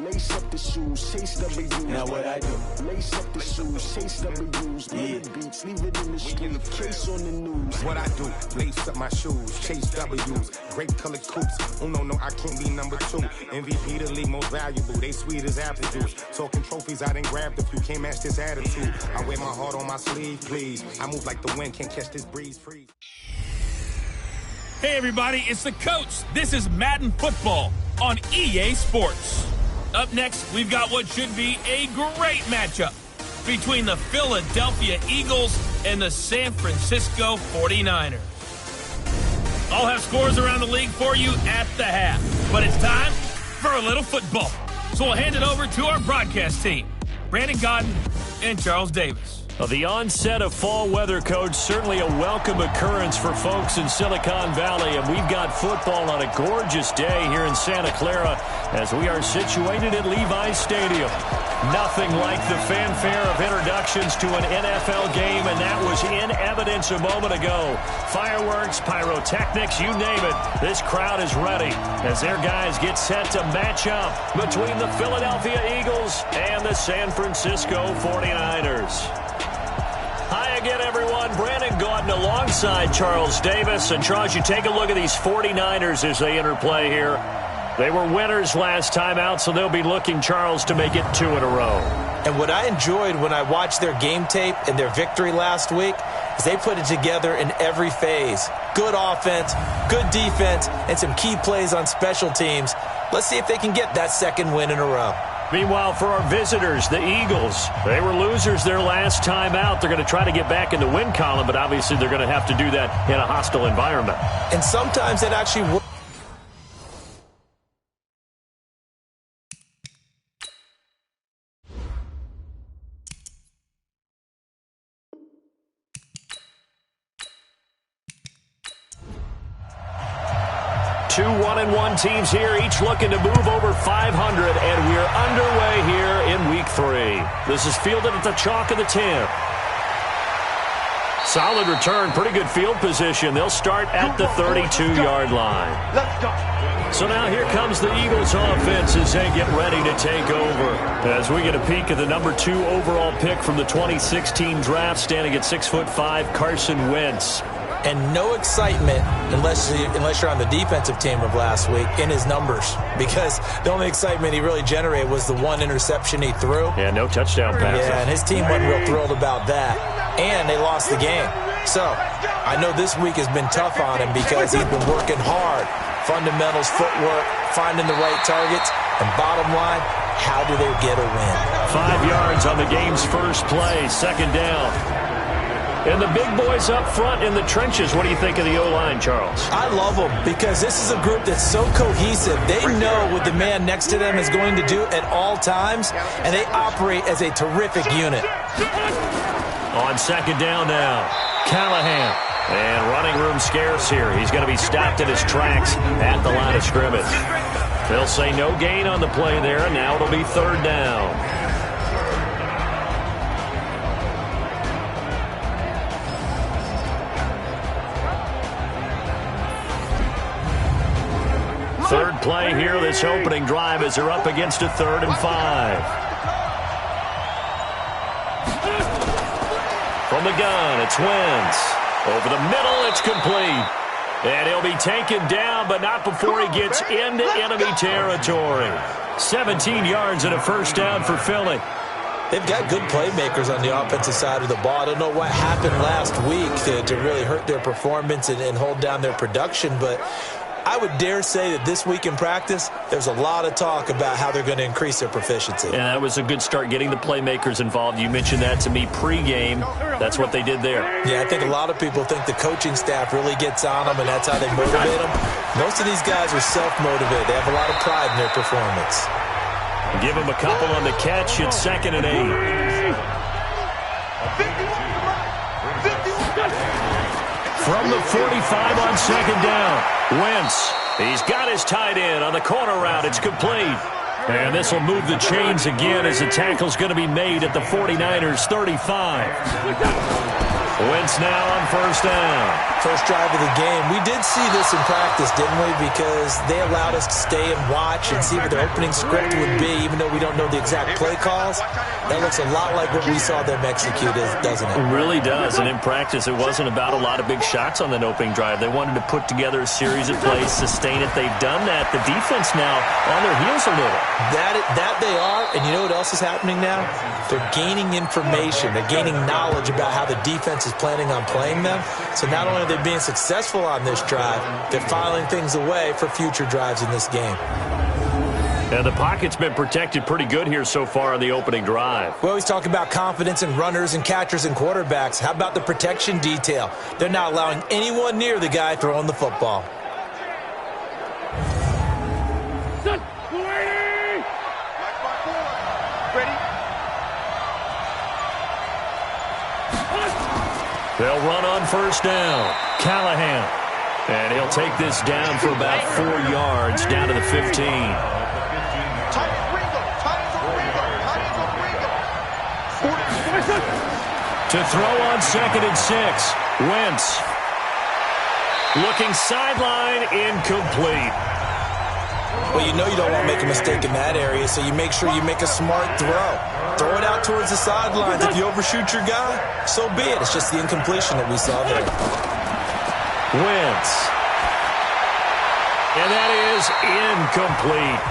Lace up the shoes, chase W's. Now what I do? Lace up the shoes, chase W's. Yeah. Beats, leave it in the street, case on the news. What I do? Lace up my shoes, chase W's. Great colored coops. Oh no, I can't be number 2. MVP the league most valuable. They sweet as apple juice. Talking trophies, I done grabbed a few. Can't match this attitude. I wear my heart on my sleeve, please. I move like the wind, can't catch this breeze free. Hey everybody, it's the coach. This is Madden Football on EA Sports. Up next, we've got what should be a great matchup between the Philadelphia Eagles and the San Francisco 49ers. I'll have scores around the league for you at the half, but it's time for a little football. So we'll hand it over to our broadcast team, Brandon Godden and Charles Davis. The onset of fall weather, Coach, certainly a welcome occurrence for folks in Silicon Valley, and we've got football on a gorgeous day here in Santa Clara as we are situated at Levi's Stadium. Nothing like the fanfare of introductions to an NFL game, and that was in evidence a moment ago. Fireworks, pyrotechnics, you name it. This crowd is ready as their guys get set to match up between the Philadelphia Eagles and the San Francisco 49ers. Hi again, everyone. Brandon Gaudin alongside Charles Davis. And, Charles, you take a look at these 49ers as they interplay here. They were winners last time out, so they'll be looking, Charles, to make it 2 in a row. And what I enjoyed when I watched their game tape and their victory last week is they put it together in every phase. Good offense, good defense, and some key plays on special teams. Let's see if they can get that second win in a row. Meanwhile, for our visitors, the Eagles, they were losers their last time out. They're going to try to get back in the win column, but obviously they're going to have to do that in a hostile environment. And sometimes it actually works. Two 1-1 teams here, each looking to move over 500, and we're underway here in Week 3. This is fielded at the chalk of the 10. Solid return, pretty good field position. They'll start at the 32-yard line. So now here comes the Eagles offense as they get ready to take over. As we get a peek at the number 2 overall pick from the 2016 draft, standing at 6'5", Carson Wentz. And no excitement unless you're on the defensive team of last week in his numbers, because the only excitement he really generated was the one interception he threw. Yeah, no touchdown passes. Yeah, and his team wasn't real thrilled about that. And they lost the game. So I know this week has been tough on him because he's been working hard. Fundamentals, footwork, finding the right targets, and bottom line, how do they get a win? 5 yards on the game's first play, second down. And the big boys up front in the trenches. What do you think of the O-line, Charles? I love them because this is a group that's so cohesive. They know what the man next to them is going to do at all times, and they operate as a terrific unit. On second down now, Callahan. And running room scarce here. He's going to be stopped in his tracks at the line of scrimmage. They'll say no gain on the play there, and now it'll be third down. Third play here, this opening drive, as they're up against a 3rd and 5. From the gun, it's Wentz. Over the middle, it's complete. And he'll be taken down, but not before he gets into enemy territory. 17 yards and a first down for Philly. They've got good playmakers on the offensive side of the ball. I don't know what happened last week to really hurt their performance and hold down their production, but I would dare say that this week in practice, there's a lot of talk about how they're going to increase their proficiency. Yeah, that was a good start, getting the playmakers involved. You mentioned that to me pregame. That's what they did there. Yeah, I think a lot of people think the coaching staff really gets on them, and that's how they motivate them. Most of these guys are self-motivated. They have a lot of pride in their performance. Give them a couple on the catch. It's 2nd and 8. From the 45 on second down, Wentz. He's got his tight end on the corner route. It's complete. And this will move the chains again as the tackle's going to be made at the 49ers' 35. Wentz now on first down. First drive of the game. We did see this in practice, didn't we? Because they allowed us to stay and watch and see what their opening script would be, even though we don't know the exact play calls. That looks a lot like what we saw them execute, doesn't it? It really does. And in practice, it wasn't about a lot of big shots on that opening drive. They wanted to put together a series of plays, sustain it. They've done that. The defense now on their heels a little. That they are. And you know what else is happening now? They're gaining information. They're gaining knowledge about how the defense is planning on playing them. So not only are they being successful on this drive, they're filing things away for future drives in this game. And the pocket's been protected pretty good here so far on the opening drive. We always talk about confidence in runners and catchers and quarterbacks. How about the protection detail? They're not allowing anyone near the guy throwing the football. They'll run on first down. Callahan. And he'll take this down for about 4 yards, down to the 15. To throw on 2nd and 6. Wentz. Looking sideline, incomplete. Well, you know you don't want to make a mistake in that area, so you make sure you make a smart throw. Throw it out towards the sidelines. If you overshoot your guy, so be it. It's just the incompletion that we saw there. Wentz. And that is incomplete.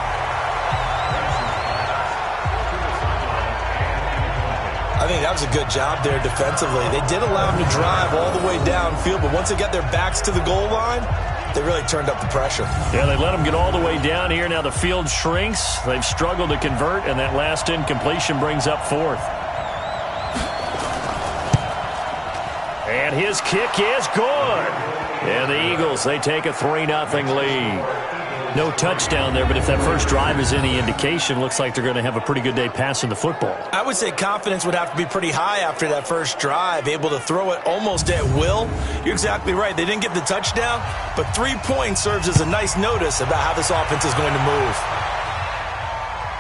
I think that was a good job there defensively. They did allow them to drive all the way downfield, but once they got their backs to the goal line, they really turned up the pressure. Yeah, they let them get all the way down here. Now the field shrinks. They've struggled to convert, and that last incompletion brings up 4th. And his kick is good. And the Eagles, they take a 3-0 lead. No touchdown there, but if that first drive is any indication, looks like they're going to have a pretty good day passing the football. I would say confidence would have to be pretty high after that first drive, able to throw it almost at will. You're exactly right. They didn't get the touchdown, but 3 points serves as a nice notice about how this offense is going to move.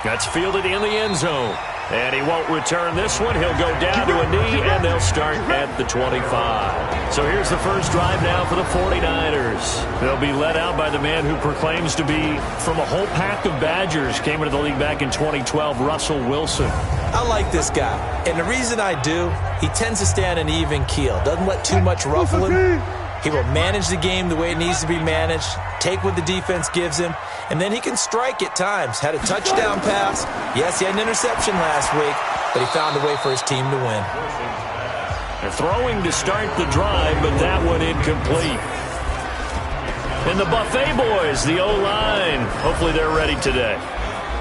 That's fielded in the end zone. And he won't return this one. He'll go down to a knee, and they'll start at the 25. So here's the first drive now for the 49ers. They'll be led out by the man who proclaims to be from a whole pack of Badgers. Came into the league back in 2012, Russell Wilson. I like this guy, and the reason I do, he tends to stay on an even keel. Doesn't let too much ruffle him. He will manage the game the way it needs to be managed, take what the defense gives him, and then he can strike at times. Had a touchdown pass. Yes, he had an interception last week, but he found a way for his team to win. They're throwing to start the drive, but that one incomplete. And the Buffet boys, the O-line, hopefully they're ready today.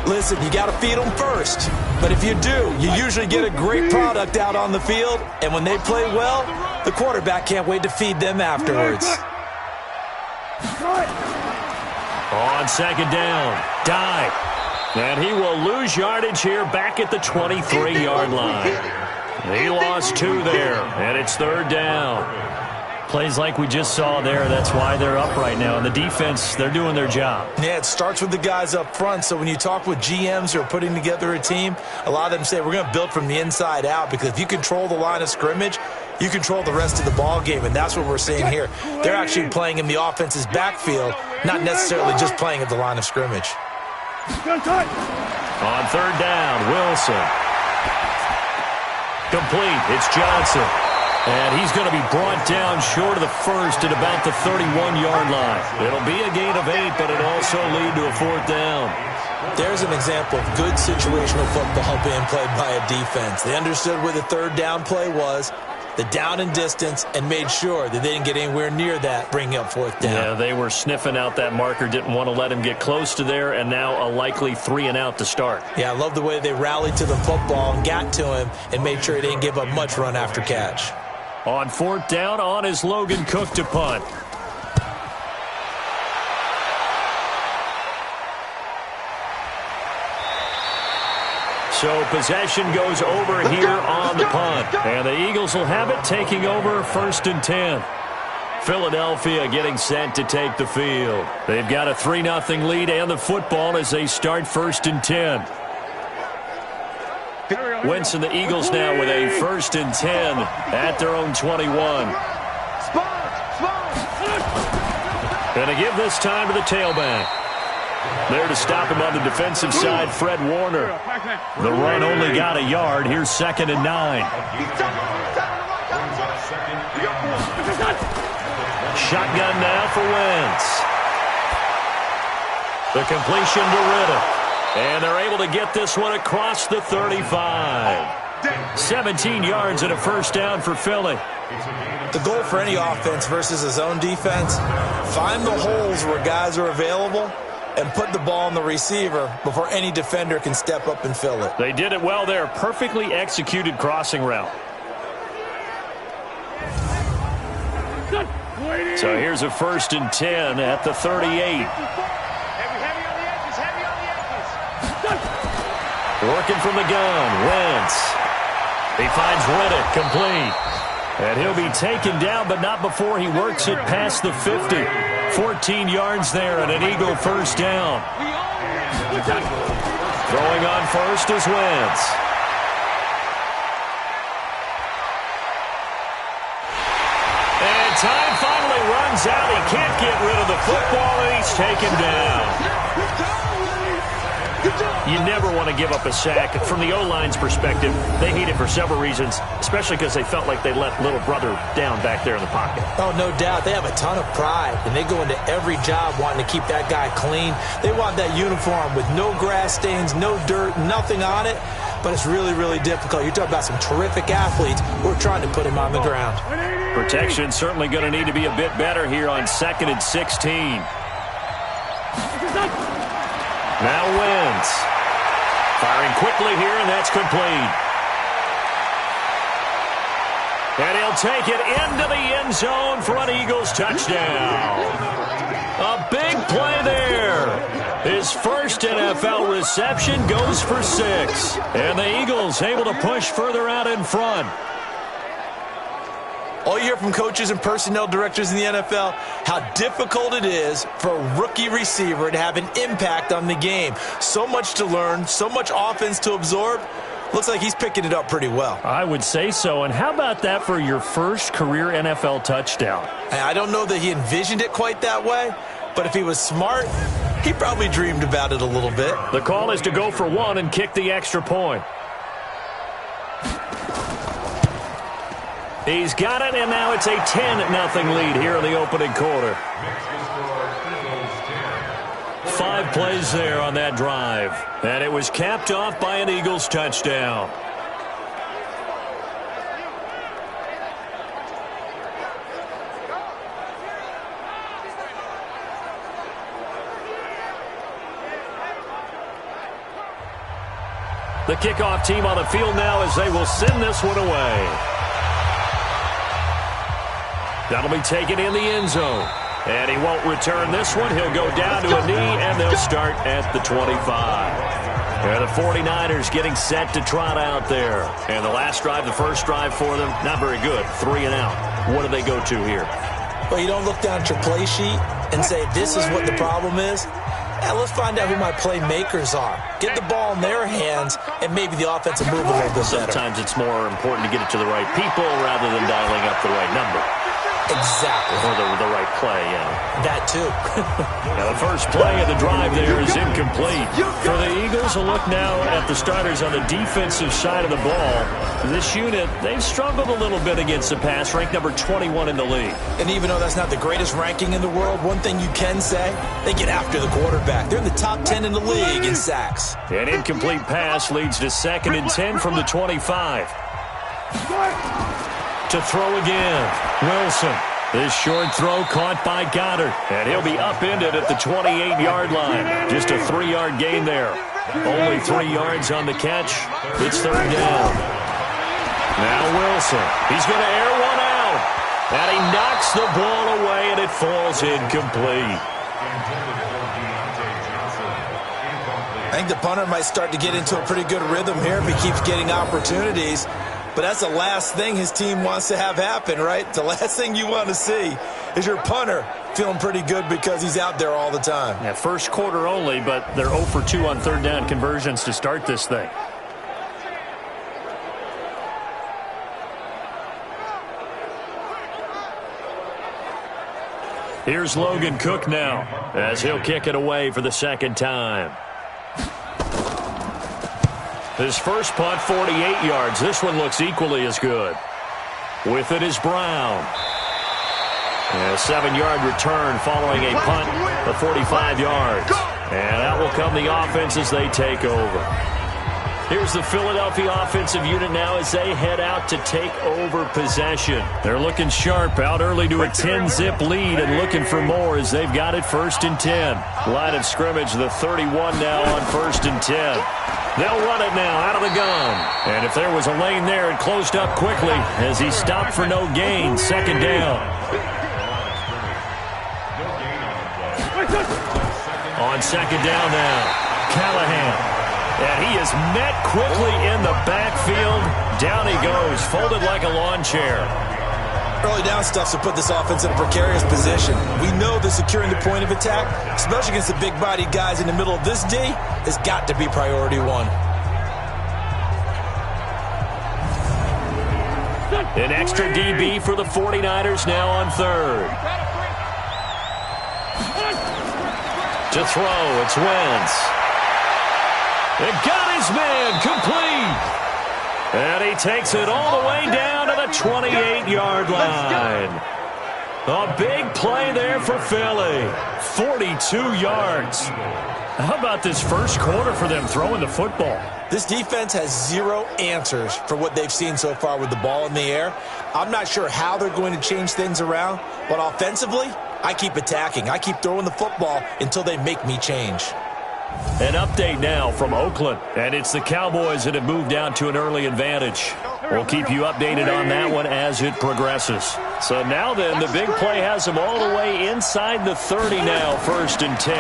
Listen, you got to feed them first. But if you do, you usually get a great product out on the field. And when they play well, the quarterback can't wait to feed them afterwards. On 2nd down, dive. And he will lose yardage here back at the 23-yard line. He lost 2 there, and it's 3rd down. Plays like we just saw there, that's why they're up right now. And the defense, they're doing their job. Yeah, it starts with the guys up front. So when you talk with GMs who are putting together a team, a lot of them say we're going to build from the inside out, because if you control the line of scrimmage, you control the rest of the ball game, and that's what we're seeing here. They're actually playing in the offense's backfield, not necessarily just playing at the line of scrimmage. On 3rd down, Wilson. Complete. It's Johnson. And he's going to be brought down short of the first at about the 31-yard line. It'll be a gain of 8, but it'll also lead to a 4th down. There's an example of good situational football being played by a defense. They understood where the 3rd down play was, the down and distance, and made sure that they didn't get anywhere near that, bringing up 4th down. Yeah, they were sniffing out that marker, didn't want to let him get close to there, and now a likely 3-and-out to start. Yeah, I love the way they rallied to the football and got to him and made sure he didn't give up much run after catch. On 4th down, on is Logan Cook to punt. So possession goes over here on the punt. And the Eagles will have it, taking over 1st and 10. Philadelphia getting set to take the field. They've got a 3-0 lead and the football as they start 1st and 10. Wentz and the Eagles now with a 1st and 10 at their own 21. And to give this time to the tailback. There to stop him on the defensive side, Fred Warner. The run only got a yard. Here's 2nd and 9. Shotgun now for Wentz. The completion to Riddick. And they're able to get this one across the 35. 17 yards and a 1st down for Philly. The goal for any offense versus his own defense, find the holes where guys are available and put the ball on the receiver before any defender can step up and fill it. They did it well there. Perfectly executed crossing route. So here's a 1st and 10 at the 38. Working from the gun, Wentz. He finds Riddick, complete. And he'll be taken down, but not before he works it past the 50. 14 yards there and an Eagle 1st down. Throwing on first is Wentz. And time finally runs out. He can't get rid of the football, and he's taken down. You never want to give up a sack. From the O-line's perspective, they hate it for several reasons, especially because they felt like they let little brother down back there in the pocket. Oh, no doubt. They have a ton of pride, and they go into every job wanting to keep that guy clean. They want that uniform with no grass stains, no dirt, nothing on it, but it's really, really difficult. You're talking about some terrific athletes who are trying to put him on the ground. Protection certainly going to need to be a bit better here on 2nd and 16. Now Wentz. Firing quickly here, and that's complete. And he'll take it into the end zone for an Eagles touchdown. A big play there. His first NFL reception goes for 6. And the Eagles able to push further out in front. All you hear from coaches and personnel directors in the NFL, how difficult it is for a rookie receiver to have an impact on the game. So much to learn, so much offense to absorb. Looks like he's picking it up pretty well. I would say so. And how about that for your first career NFL touchdown? I don't know that he envisioned it quite that way, but if he was smart, he probably dreamed about it a little bit. The call is to go for 1 and kick the extra point. He's got it, and now it's a 10-0 lead here in the opening quarter. 5 plays there on that drive, and it was capped off by an Eagles touchdown. The kickoff team on the field now as they will send this one away. That'll be taken in the end zone. And he won't return this one. He'll go down to a knee, and they'll start at the 25. And the 49ers getting set to trot out there. And the last drive, the first drive for them, not very good. 3 and out. What do they go to here? Well, you don't look down at your play sheet and say, this is what the problem is. Yeah, let's find out who my playmakers are. Get the ball in their hands, and maybe the offense will move a little bit better. Sometimes it's more important to get it to the right people rather than dialing up the right number. Exactly. Or the right play, yeah. That too. Now the first play of the drive there is incomplete. For the Eagles, a look now at the starters on the defensive side of the ball. This unit, they've struggled a little bit against the pass, ranked number 21 in the league. And even though that's not the greatest ranking in the world, one thing you can say, they get after the quarterback. They're in the top 10 in the league in sacks. An incomplete pass leads to 2nd and 10 from the 25. To throw again, Wilson. This short throw caught by Goddard, and he'll be upended at the 28-yard line. Just a 3-yard gain there. Only 3 yards on the catch. It's 3rd down. Now Wilson. He's going to air one out, and he knocks the ball away, and it falls incomplete. I think the punter might start to get into a pretty good rhythm here if he keeps getting opportunities. But that's the last thing his team wants to have happen, right? The last thing you want to see is your punter feeling pretty good because he's out there all the time. Yeah, first quarter only, but they're 0 for 2 on 3rd down conversions to start this thing. Here's Logan Cook now as he'll kick it away for the second time. His first punt, 48 yards. This one looks equally as good. With it is Brown. And a 7-yard return following a punt of 45 yards. And out will come the offense as they take over. Here's the Philadelphia offensive unit now as they head out to take over possession. They're looking sharp, out early to a 10-zip lead and looking for more as they've got it 1st and 10. Line of scrimmage, the 31 now on 1st and 10. They'll run it now out of the gun. And if there was a lane there, it closed up quickly as he stopped for no gain. 2nd down. On 2nd down now, Callahan. And he is met quickly in the backfield. Down he goes, folded like a lawn chair. Early down stuff to put this offense in a precarious position. We know that securing the point of attack, especially against the big-bodied guys in the middle of this D, has got to be priority one. An extra DB for the 49ers now on 3rd. To throw, it's Wentz. It got his man complete. And he takes it all the way down to the 28-yard line. A big play there for Philly. 42 yards. How about this first quarter for them throwing the football? This defense has zero answers for what they've seen so far with the ball in the air. I'm not sure how they're going to change things around, but offensively, I keep attacking. I keep throwing the football until they make me change. An update now from Oakland, and it's the Cowboys that have moved out to an early advantage. We'll keep you updated on that one as it progresses. So now then, the big play has them all the way inside the 30 now, 1st and 10.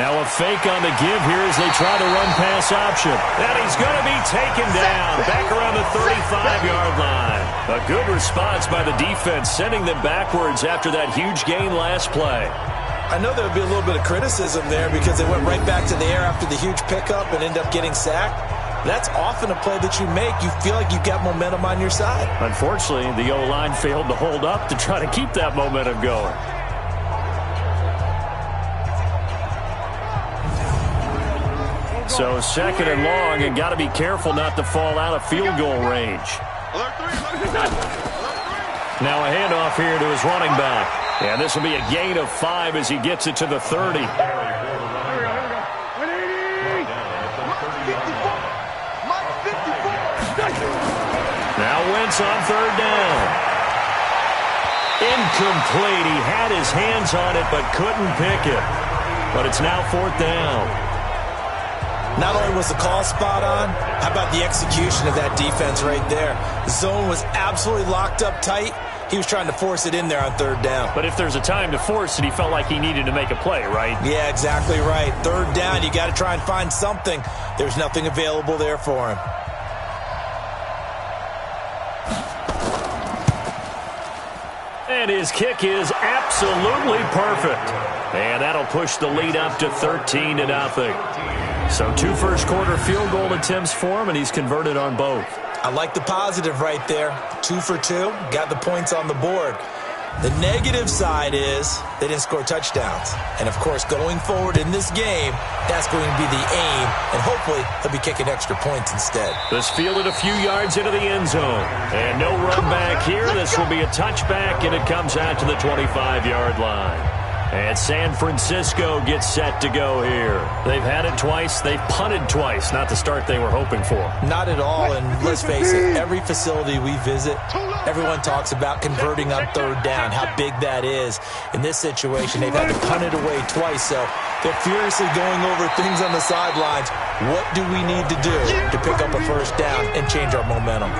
Now a fake on the give here as they try to run pass option. And he's going to be taken down back around the 35-yard line. A good response by the defense, sending them backwards after that huge gain last play. I know there would be a little bit of criticism there because they went right back to the air after the huge pickup and ended up getting sacked. That's often a play that you make. You feel like you've got momentum on your side. Unfortunately, the O-line failed to hold up to try to keep that momentum going. So 2nd and long, and got to be careful not to fall out of field goal range. Now a handoff here to his running back. And this will be a gain of 5 as he gets it to the 30. Now Wentz on 3rd down. Incomplete. He had his hands on it but couldn't pick it. But it's now 4th down. Not only was the call spot on, how about the execution of that defense right there? The zone was absolutely locked up tight. He was trying to force it in there on 3rd down. But if there's a time to force it, he felt like he needed to make a play, right? Yeah, exactly right. 3rd down, you got to try and find something. There's nothing available there for him. And his kick is absolutely perfect. And that'll push the lead up to 13-0. So 2 first-quarter field goal attempts for him, and he's converted on both. I like the positive right there. 2 for 2, got the points on the board. The negative side is they didn't score touchdowns. And, of course, going forward in this game, that's going to be the aim, and hopefully he'll be kicking extra points instead. This fielded a few yards into the end zone. And no run back here. This will be a touchback, and it comes out to the 25-yard line. And San Francisco gets set to go here. They've had it twice. They've punted twice. Not the start they were hoping for. Not at all, and let's face it, every facility we visit, everyone talks about converting on 3rd down, how big that is. In this situation, they've had to punt it away twice, so they're furiously going over things on the sidelines. What do we need to do to pick up a 1st down and change our momentum?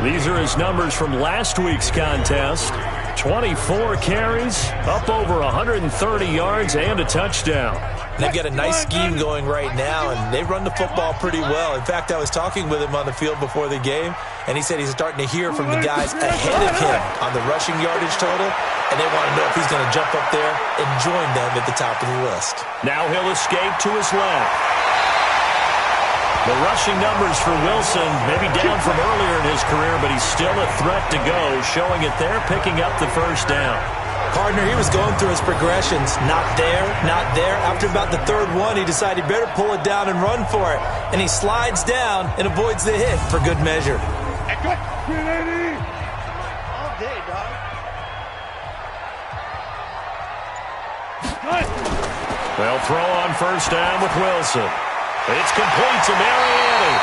These are his numbers from last week's contest. 24 carries, up over 130 yards, and a touchdown. They've got a nice scheme going right now, and they run the football pretty well. In fact, I was talking with him on the field before the game, and he said he's starting to hear from the guys ahead of him on the rushing yardage total, and they want to know if he's going to jump up there and join them at the top of the list. Now he'll escape to his left. The rushing numbers for Wilson, maybe down from earlier in his career, but he's still a threat to go, showing it there, picking up the 1st down. Partner, he was going through his progressions. Not there, not there. After about the third one, he decided he better pull it down and run for it. And he slides down and avoids the hit for good measure. All day, dog. They'll throw on first down with Wilson. It's complete to Mariani.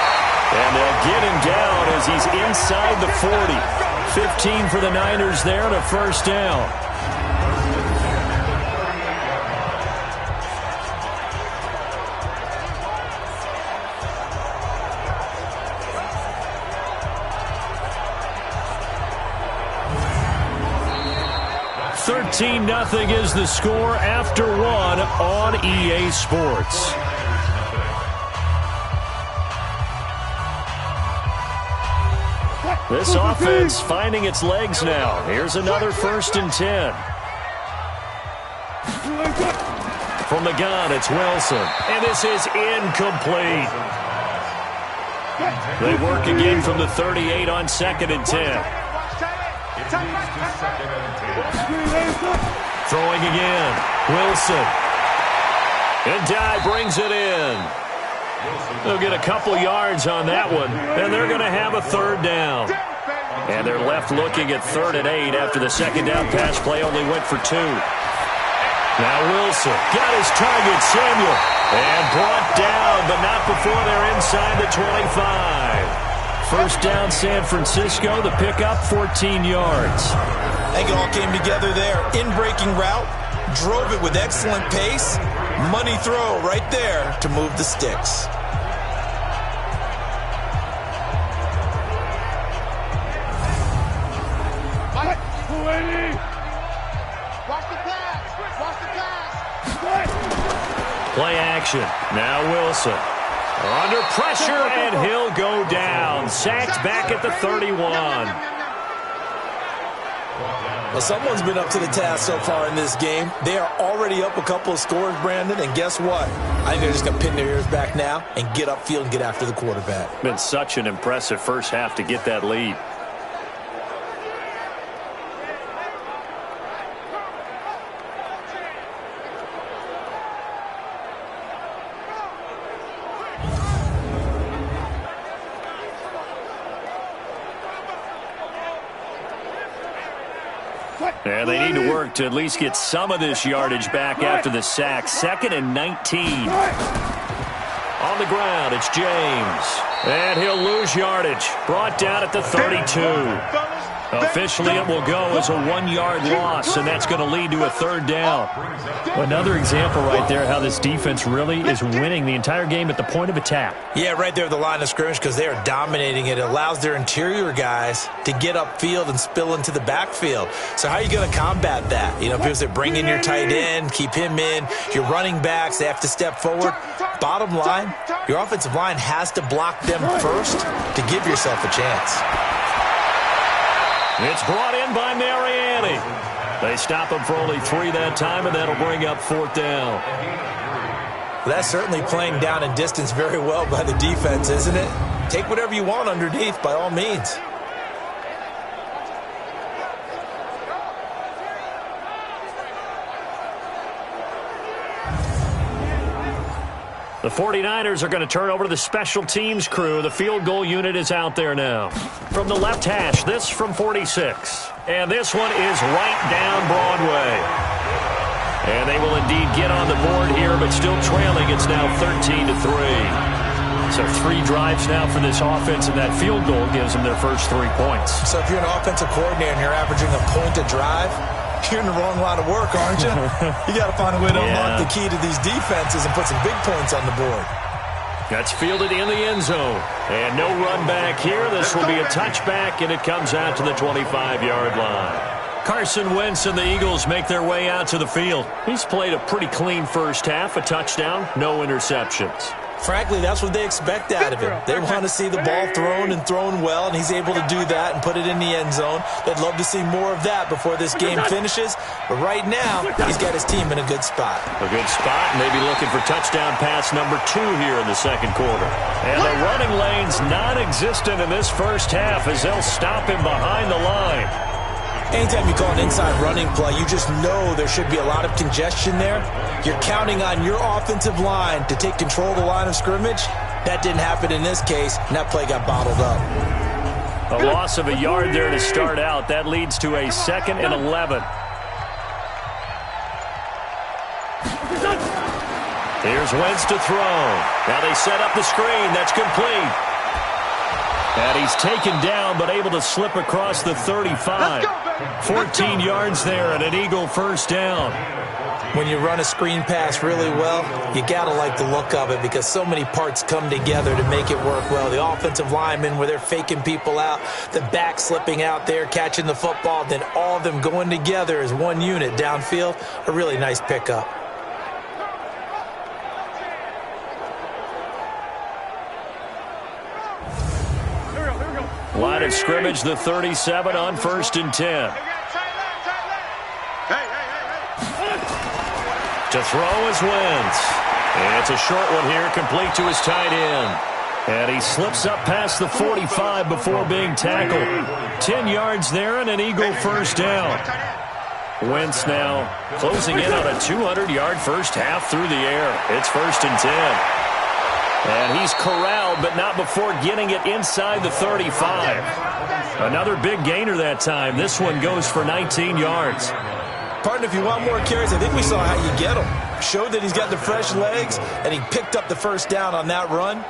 And they'll get him down as he's inside the 40. 15 for the Niners there and a first down. Nothing is the score after one on EA Sports. This offense finding its legs now. Here's another 1st and 10. From the gun, it's Wilson. And this is incomplete. They work again from the 38 on 2nd and 10. Throwing again. Wilson. And Dye brings it in. They'll get a couple yards on that one, and they're going to have a 3rd down. And they're left looking at 3rd and 8 after the second down pass play only went for 2. Now Wilson got his target, Samuel, and brought down, but not before they're inside the 25. First down, San Francisco. The pickup, 14 yards. I think it all came together there. In-breaking route, drove it with excellent pace. Money throw right there to move the sticks. Play action. Now Wilson. Under pressure, and he'll go down. Sacked back at the 31. Well, someone's been up to the task so far in this game. They are already up a couple of scores, Brandon, and guess what? I think they're just going to pin their ears back now and get upfield and get after the quarterback. Been such an impressive first half to get that lead. And they need to work to at least get some of this yardage back after the sack. 2nd and 19. On the ground, it's James. And he'll lose yardage. Brought down at the 32. Officially, it will go as a 1-yard loss, and that's going to lead to a 3rd down. Another example right there how this defense really is winning the entire game at the point of attack. Yeah, right there at the line of scrimmage because they are dominating it. It allows their interior guys to get upfield and spill into the backfield. So how are you going to combat that? You know, because they're bringing your tight end, keep him in. Your running backs, they have to step forward. Bottom line, your offensive line has to block them first to give yourself a chance. It's brought in by Mariani. They stop him for only 3 that time, and that'll bring up 4th down. Well, that's certainly playing down in distance very well by the defense, isn't it? Take whatever you want underneath, by all means. The 49ers are going to turn over to the special teams crew. The field goal unit is out there now. From the left hash, this from 46. And this one is right down Broadway. And they will indeed get on the board here, but still trailing. It's now 13-3. So 3 drives now for this offense, and that field goal gives them their first 3 points. So if you're an offensive coordinator and you're averaging a point a drive, you're in the wrong line of work, aren't you? You got to find a way to unlock the key to these defenses and put some big points on the board. That's fielded in the end zone. And no run back here. This will be a touchback, and it comes out to the 25-yard line. Carson Wentz and the Eagles make their way out to the field. He's played a pretty clean first half, a touchdown, no interceptions. Frankly, that's what they expect out of him. They want to see the ball thrown and thrown well, and he's able to do that and put it in the end zone. They'd love to see more of that before this game finishes. But right now, he's got his team in a good spot. A good spot, maybe looking for touchdown pass number 2 here in the second quarter. And the running lane's non-existent in this first half as they'll stop him behind the line. Anytime you call an inside running play, you just know there should be a lot of congestion there. You're counting on your offensive line to take control of the line of scrimmage. That didn't happen in this case, and that play got bottled up. A loss of a yard there to start out. That leads to a 2nd and 11. Here's Wentz to throw. Now they set up the screen. That's complete. And he's taken down, but able to slip across the 35. 14 yards there and an Eagle first down. When you run a screen pass really well, you got to like the look of it because so many parts come together to make it work well. The offensive linemen, where they're faking people out, the back slipping out there, catching the football, then all of them going together as one unit downfield. A really nice pickup. Line of scrimmage, the 37 on 1st and 10. To throw is Wentz. And it's a short one here, complete to his tight end. And he slips up past the 45 before being tackled. 10 yards there and an Eagle first down. Wentz now closing in on a 200-yard first half through the air. It's 1st and 10. And he's corralled, but not before getting it inside the 35. Another big gainer that time. This one goes for 19 yards. Partner, if you want more carries, I think we saw how you get him. Showed that he's got the fresh legs, and he picked up the first down on that run.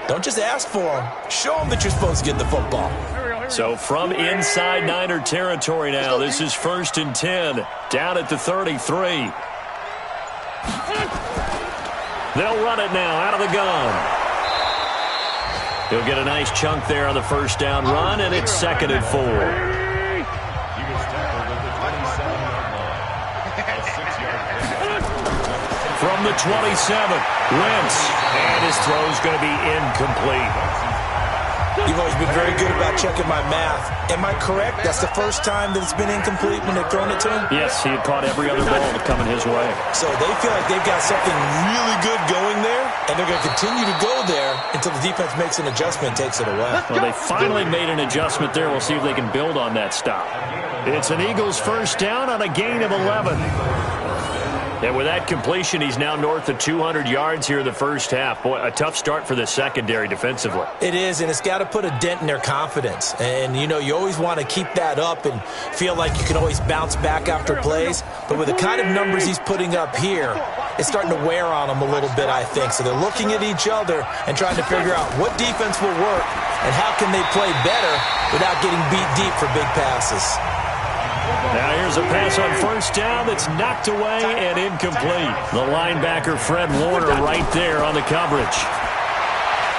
Don't just ask for him. Show him that you're supposed to get the football. So from inside Niner territory now, this is 1st and 10, down at the 33. They'll run it now out of the gun. He'll get a nice chunk there on the first down run, and it's 2nd and 4. From the 27, Wentz, and his throw's going to be incomplete. You've always been very good about checking my math. Am I correct? That's the first time that it's been incomplete when they've thrown it to him? Yes, he had caught every other ball coming his way. So they feel like they've got something really good going there, and they're going to continue to go there until the defense makes an adjustment and takes it away. Well, they finally made an adjustment there. We'll see if they can build on that stop. It's an Eagles first down on a gain of 11. And with that completion, he's now north of 200 yards here in the first half. Boy, a tough start for the secondary defensively. It is, and it's got to put a dent in their confidence. And, you know, you always want to keep that up and feel like you can always bounce back after plays. But with the kind of numbers he's putting up here, it's starting to wear on them a little bit, I think. So they're looking at each other and trying to figure out what defense will work and how can they play better without getting beat deep for big passes. Now here's a pass on first down that's knocked away and incomplete. The linebacker Fred Warner right there on the coverage.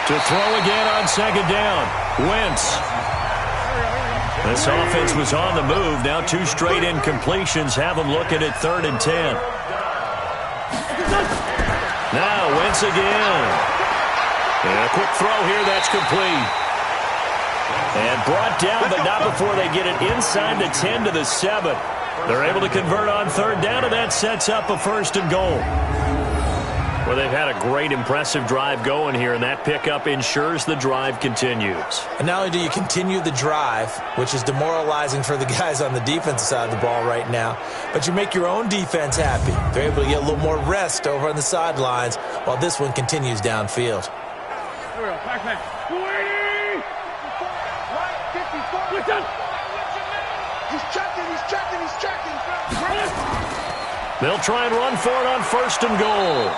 To throw again on 2nd down. Wentz. This offense was on the move. Now 2 straight incompletions have them looking at 3rd and 10. Now Wentz again. And a quick throw here, that's complete. And brought down, but not before they get it inside the 10 to the 7. They're able to convert on 3rd down, and that sets up a 1st and goal. Well, they've had a great, impressive drive going here, and that pickup ensures the drive continues. And not only do you continue the drive, which is demoralizing for the guys on the defensive side of the ball right now, but you make your own defense happy. They're able to get a little more rest over on the sidelines while this one continues downfield. Here we go, back. He's checking. They'll try and run for it on 1st and goal.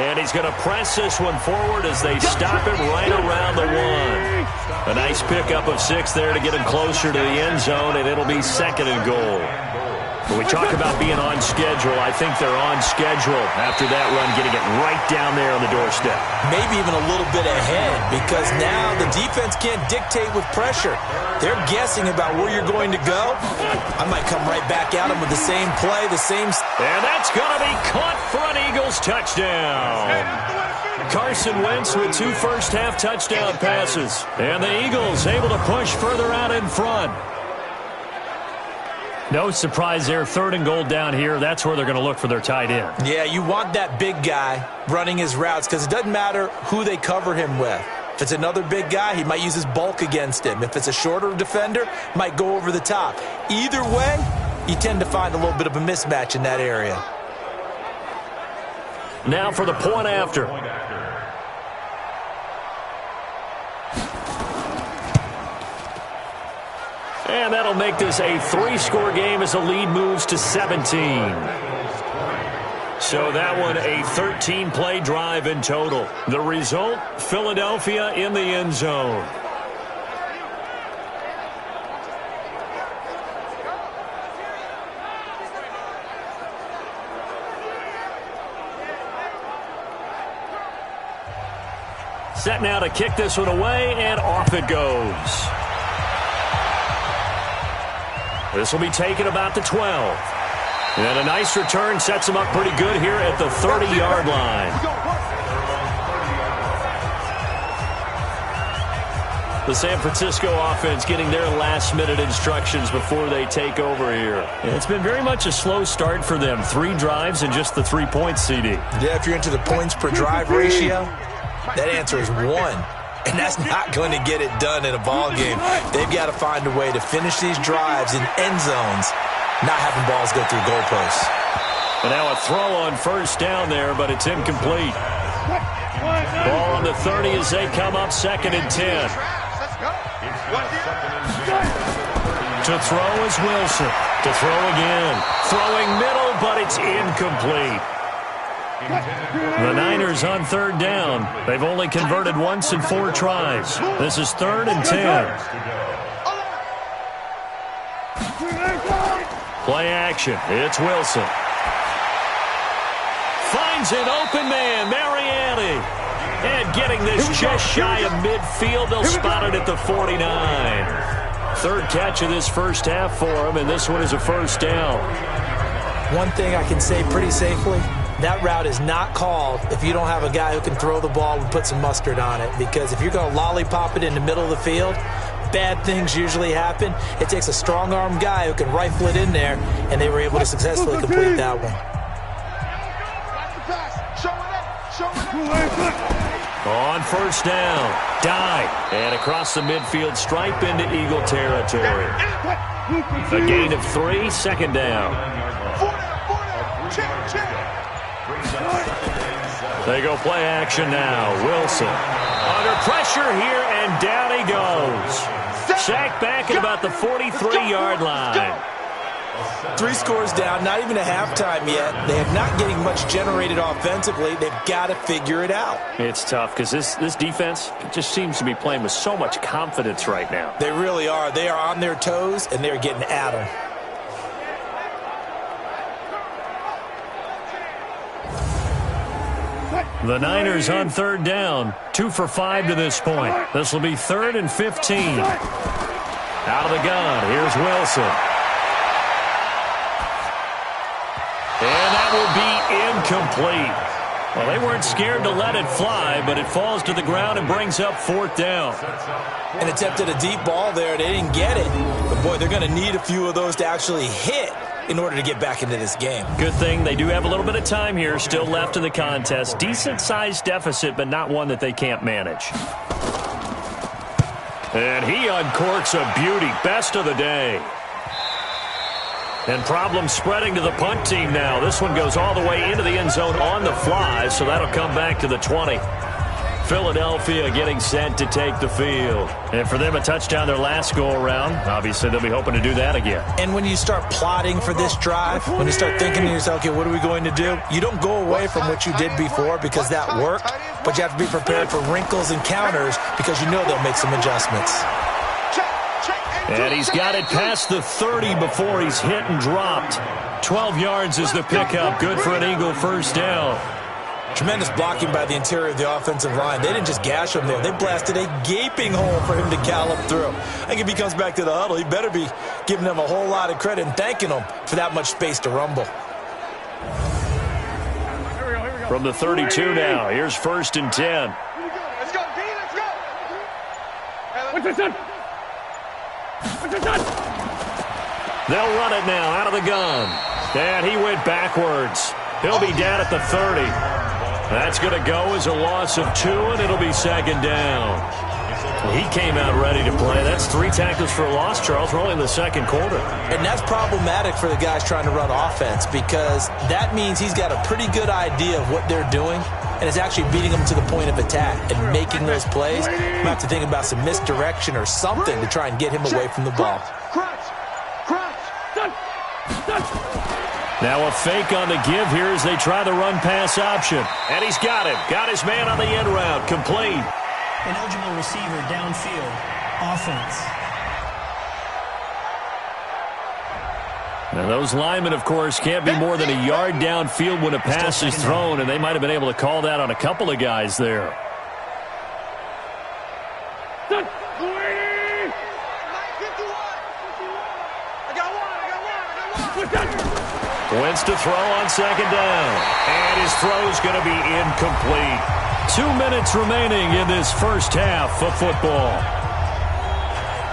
And he's going to press this one forward as they stop him right around the 1. A nice pickup of 6 there to get him closer to the end zone, and it'll be 2nd and goal. When we talk about being on schedule, I think they're on schedule after that run, getting it right down there on the doorstep. Maybe even a little bit ahead, because now the defense can't dictate with pressure. They're guessing about where you're going to go. I might come right back at them with the same play, the same... And that's going to be caught for an Eagles touchdown. Carson Wentz with 2 first-half touchdown passes. And the Eagles able to push further out in front. No surprise there, 3rd and goal down here. That's where they're going to look for their tight end. Yeah, you want that big guy running his routes because it doesn't matter who they cover him with. If it's another big guy, he might use his bulk against him. If it's a shorter defender, might go over the top. Either way, you tend to find a little bit of a mismatch in that area. Now for the point after. And that'll make this a 3-score game as the lead moves to 17. So that one a 13-play drive in total. The result, Philadelphia in the end zone. Set now to kick this one away, and off it goes. This will be taken about the 12. And a nice return sets him up pretty good here at the 30-yard line. The San Francisco offense getting their last-minute instructions before they take over here. It's been very much a slow start for them. 3 drives and just the 3 points, CD. Yeah, if you're into the points per drive ratio, that answer is 1. And that's not going to get it done in a ball game. They've got to find a way to finish these drives in end zones, not having balls go through goalposts. And now a throw on first down there, but it's incomplete. Ball on the 30 as they come up 2nd and 10. To throw is Wilson. To throw again. Throwing middle, but it's incomplete. The Niners on 3rd down. They've only converted once in 4 tries. This is 3rd and 10. Play action. It's Wilson. Finds an open man, Mariani. And getting this just shy of midfield, they'll spot it at the 49. 3rd catch of this first half for him, and this one is a first down. One thing I can say pretty safely, that route is not called if you don't have a guy who can throw the ball and put some mustard on it. Because if you're going to lollipop it in the middle of the field, bad things usually happen. It takes a strong-arm guy who can rifle it in there, and they were able to successfully complete that one. On first down, dive, and across the midfield stripe into Eagle territory. A gain of 3, 2nd down. They go play action now. Wilson under pressure here, and down he goes. Sacked back at about the 43-yard line. 3 scores down, not even a halftime yet. They are not getting much generated offensively. They've got to figure it out. It's tough because this defense just seems to be playing with so much confidence right now. They really are. They are on their toes, and they're getting at them. The Niners on 3rd down. 2 for 5 to this point. This will be 3rd and 15. Out of the gun, here's Wilson. And that will be incomplete. Well, they weren't scared to let it fly, but it falls to the ground and brings up 4th down. An attempt at a deep ball there. They didn't get it. But, boy, they're going to need a few of those to actually hit in order to get back into this game. Good thing they do have a little bit of time here still left in the contest. Decent-sized deficit, but not one that they can't manage. And he uncorks a beauty. Best of the day. And problems spreading to the punt team now. This one goes all the way into the end zone on the fly, so that'll come back to the 20. Philadelphia getting set to take the field. And for them, a touchdown their last go-around. Obviously, they'll be hoping to do that again. And when you start plotting for this drive, when you start thinking to yourself, okay, what are we going to do? You don't go away from what you did before because that worked, but you have to be prepared for wrinkles and counters because you know they'll make some adjustments. And he's got it past the 30 before he's hit and dropped. 12 yards is the pickup. Good for an Eagle first down. Tremendous blocking by the interior of the offensive line. They didn't just gash him there. They blasted a gaping hole for him to gallop through. I think if he comes back to the huddle, he better be giving them a whole lot of credit and thanking them for that much space to rumble. From the 32 now, here's 1st and 10. Let's go, D, let's go. What's this done? What's this done? They'll run it now out of the gun. And he went backwards. He'll be down at the 30. That's going to go as a loss of 2, and it'll be second down. He came out ready to play. That's 3 tackles for a loss, Charles. We're only in the second quarter. And that's problematic for the guys trying to run offense because that means he's got a pretty good idea of what they're doing and is actually beating them to the point of attack and making those plays. You might have to think about some misdirection or something to try and get him away from the ball. Now a fake on the give here as they try the run-pass option. And he's got him. Got his man on the end route. Complete. An eligible receiver downfield. Offense. Now those linemen, of course, can't be more than a yard downfield when a pass is thrown, and they might have been able to call that on a couple of guys there. Wentz to throw on second down. And his throw's going to be incomplete. 2 minutes remaining in this first half of football.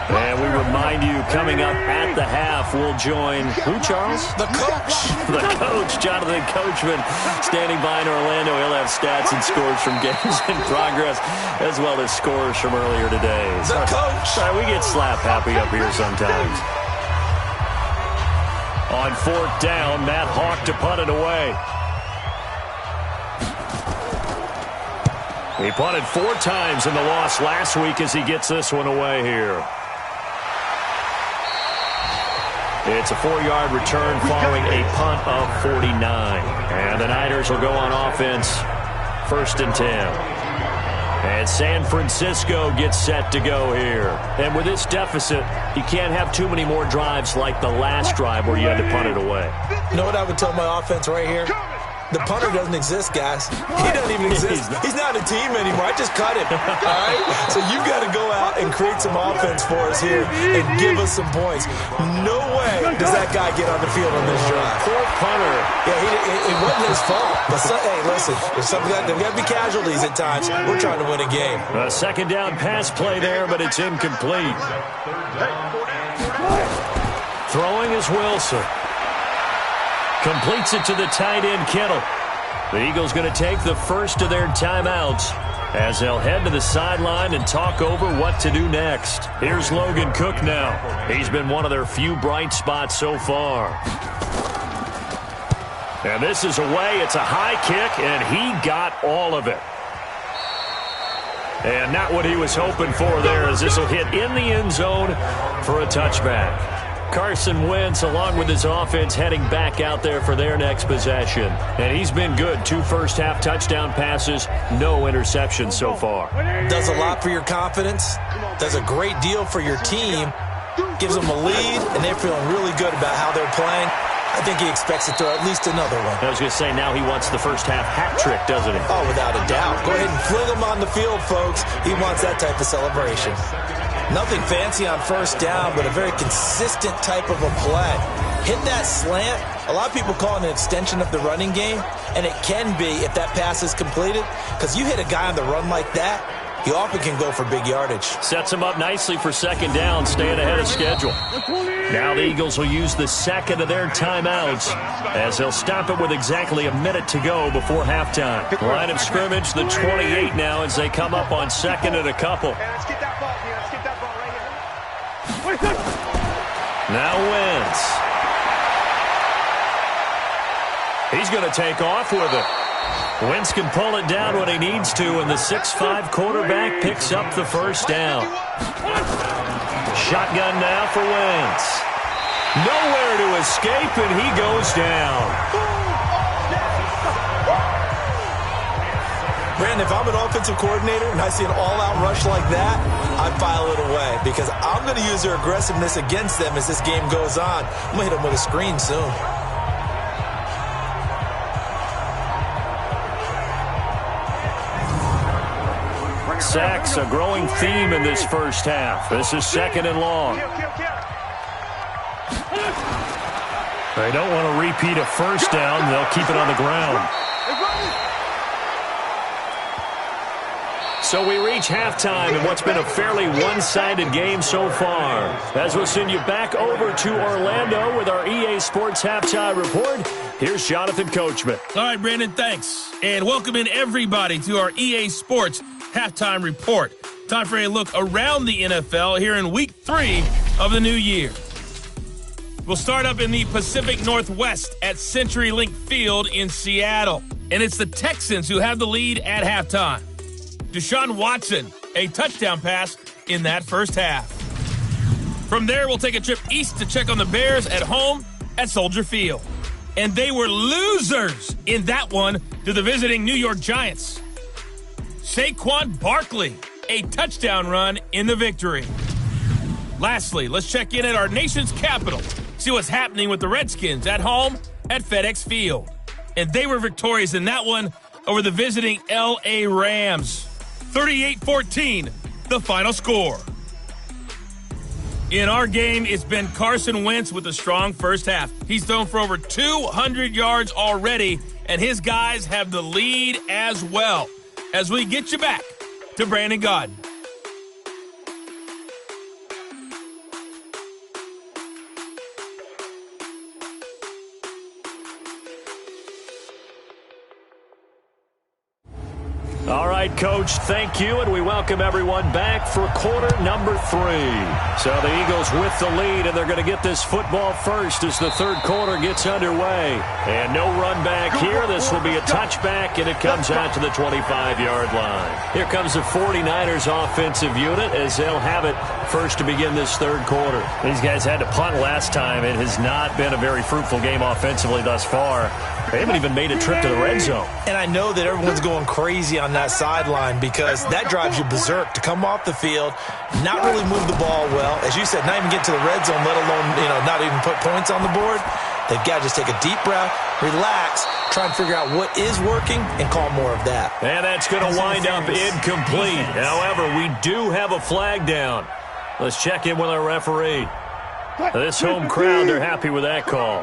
And we remind you, coming up at the half, we'll join who, Charles? The coach. The coach, Jonathan Coachman, standing by in Orlando. He'll have stats and scores from games in progress, as well as scores from earlier today. The coach. Sorry, we get slap happy up here sometimes. On 4th down, Matt Hawk to punt it away. He punted 4 times in the loss last week as he gets this one away here. It's a 4-yard return following a punt of 49. And the Niners will go on offense, 1st and 10. And San Francisco gets set to go here. And with this deficit, you can't have too many more drives like the last drive where you had to punt it away. You know what I would tell my offense right here? The punter doesn't exist, guys. He doesn't even exist. He's not a team anymore. I just cut him. All right? So you've got to go out and create some offense for us here and give us some points. No way does that guy get on the field on this drive. Poor punter. Yeah, it wasn't his fault. But, hey, listen, there's got to be casualties at times. We're trying to win a game. A second down pass play there, but it's incomplete. Throwing is Wilson. Completes it to the tight end, Kittle. The Eagles going to take the first of their timeouts as they'll head to the sideline and talk over what to do next. Here's Logan Cook now. He's been one of their few bright spots so far. And this is away. It's a high kick, and he got all of it. And not what he was hoping for there, as this will hit in the end zone for a touchback. Carson Wentz, along with his offense, heading back out there for their next possession. And he's been good. 2 first-half touchdown passes, no interceptions so far. Does a lot for your confidence. Does a great deal for your team. Gives them a lead, and they're feeling really good about how they're playing. I think he expects to throw at least another one. I was going to say, now he wants the first-half hat trick, doesn't he? Oh, without a doubt. Go ahead and fling him on the field, folks. He wants that type of celebration. Nothing fancy on first down, but a very consistent type of a play. Hit that slant. A lot of people call it an extension of the running game, and it can be if that pass is completed, because you hit a guy on the run like that, he often can go for big yardage. Sets him up nicely for second down, staying ahead of schedule. Now the Eagles will use the second of their timeouts as they'll stop it with exactly a minute to go before halftime. Line of scrimmage, the 28 now as they come up on second and a couple. Now Wentz. He's going to take off with it. Wentz can pull it down when he needs to, and the 6'5" quarterback picks up the first down. Shotgun now for Wentz. Nowhere to escape, and he goes down. Brandon, if I'm an offensive coordinator and I see an all-out rush like that, I file it away because I'm going to use their aggressiveness against them as this game goes on. I'm going to hit them with a screen soon. Sacks, a growing theme in this first half. This is second and long. They don't want to repeat a first down. They'll keep it on the ground. So we reach halftime in what's been a fairly one-sided game so far. As we'll send you back over to Orlando with our EA Sports Halftime Report, here's Jonathan Coachman. All right, Brandon, thanks. And welcome in everybody to our EA Sports Halftime Report. Time for a look around the NFL here in Week 3 of the new year. We'll start up in the Pacific Northwest at CenturyLink Field in Seattle. And it's the Texans who have the lead at halftime. Deshaun Watson, a touchdown pass in that first half. From there, we'll take a trip east to check on the Bears at home at Soldier Field. And they were losers in that one to the visiting New York Giants. Saquon Barkley, a touchdown run in the victory. Lastly, let's check in at our nation's capital, see what's happening with the Redskins at home at FedEx Field. And they were victorious in that one over the visiting L.A. Rams. 38-14, the final score. In our game, it's been Carson Wentz with a strong first half. He's thrown for over 200 yards already, and his guys have the lead as well. As we get you back to Brandon Gaudin. All right, Coach, thank you, and we welcome everyone back for quarter number 3. So the Eagles with the lead, and they're going to get this football first as the third quarter gets underway. And no run back here. This will be a touchback, and it comes out to the 25-yard line. Here comes the 49ers offensive unit as they'll have it first to begin this third quarter. These guys had to punt last time. It has not been a very fruitful game offensively thus far. They haven't even made a trip to the red zone. And I know that everyone's going crazy on that sideline because that drives you berserk to come off the field, not really move the ball well. As you said, not even get to the red zone, let alone, not even put points on the board. They've got to just take a deep breath, relax, try and figure out what is working, and call more of that. And that's going to wind up incomplete. However, we do have a flag down. Let's check in with our referee. This home crowd, they're happy with that call.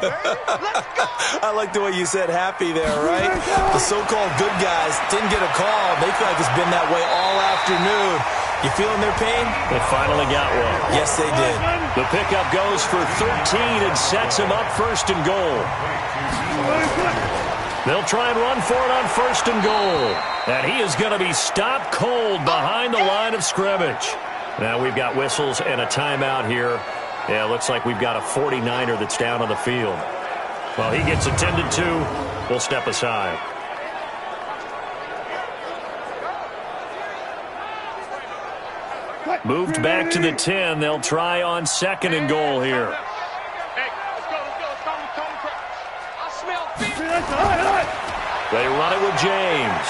I like the way you said happy there, right? The so-called good guys didn't get a call. They feel like it's been that way all afternoon. You feeling their pain? They finally got one. Yes, they did. The pickup goes for 13 and sets him up first and goal. They'll try and run for it on first and goal. And he is going to be stopped cold behind the line of scrimmage. Now we've got whistles and a timeout here. Yeah, it looks like we've got a 49er that's down on the field. Well, he gets attended to. We'll step aside. Moved back to the 10. They'll try on second and goal here. They run it with James.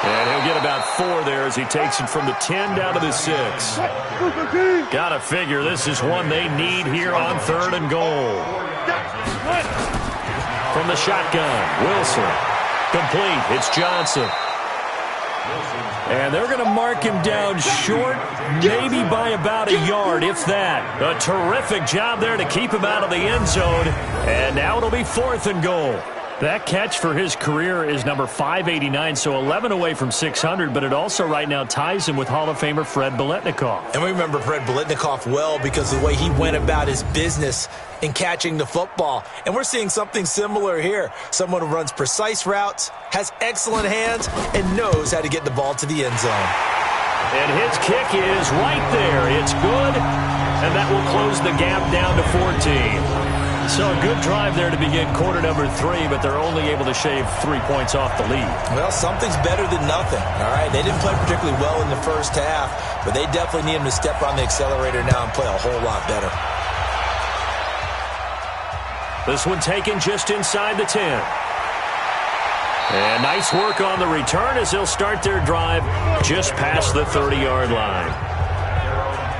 And he'll get about 4 there as he takes it from the 10 down to the 6. Gotta figure this is one they need here on third and goal. From the shotgun, Wilson. Complete. It's Johnson. And they're going to mark him down short, maybe by about a yard, if that. A terrific job there to keep him out of the end zone. And now it'll be 4th and goal. That catch for his career is number 589, so 11 away from 600, but it also right now ties him with Hall of Famer Fred Biletnikoff. And we remember Fred Biletnikoff well because of the way he went about his business in catching the football. And we're seeing something similar here. Someone who runs precise routes, has excellent hands, and knows how to get the ball to the end zone. And his kick is right there. It's good, and that will close the gap down to 14. So a good drive there to begin quarter number 3, but they're only able to shave 3 points off the lead. Well, something's better than nothing, all right? They didn't play particularly well in the first half, but they definitely need him to step on the accelerator now and play a whole lot better. This one taken just inside the 10. And nice work on the return as they'll start their drive just past the 30-yard line.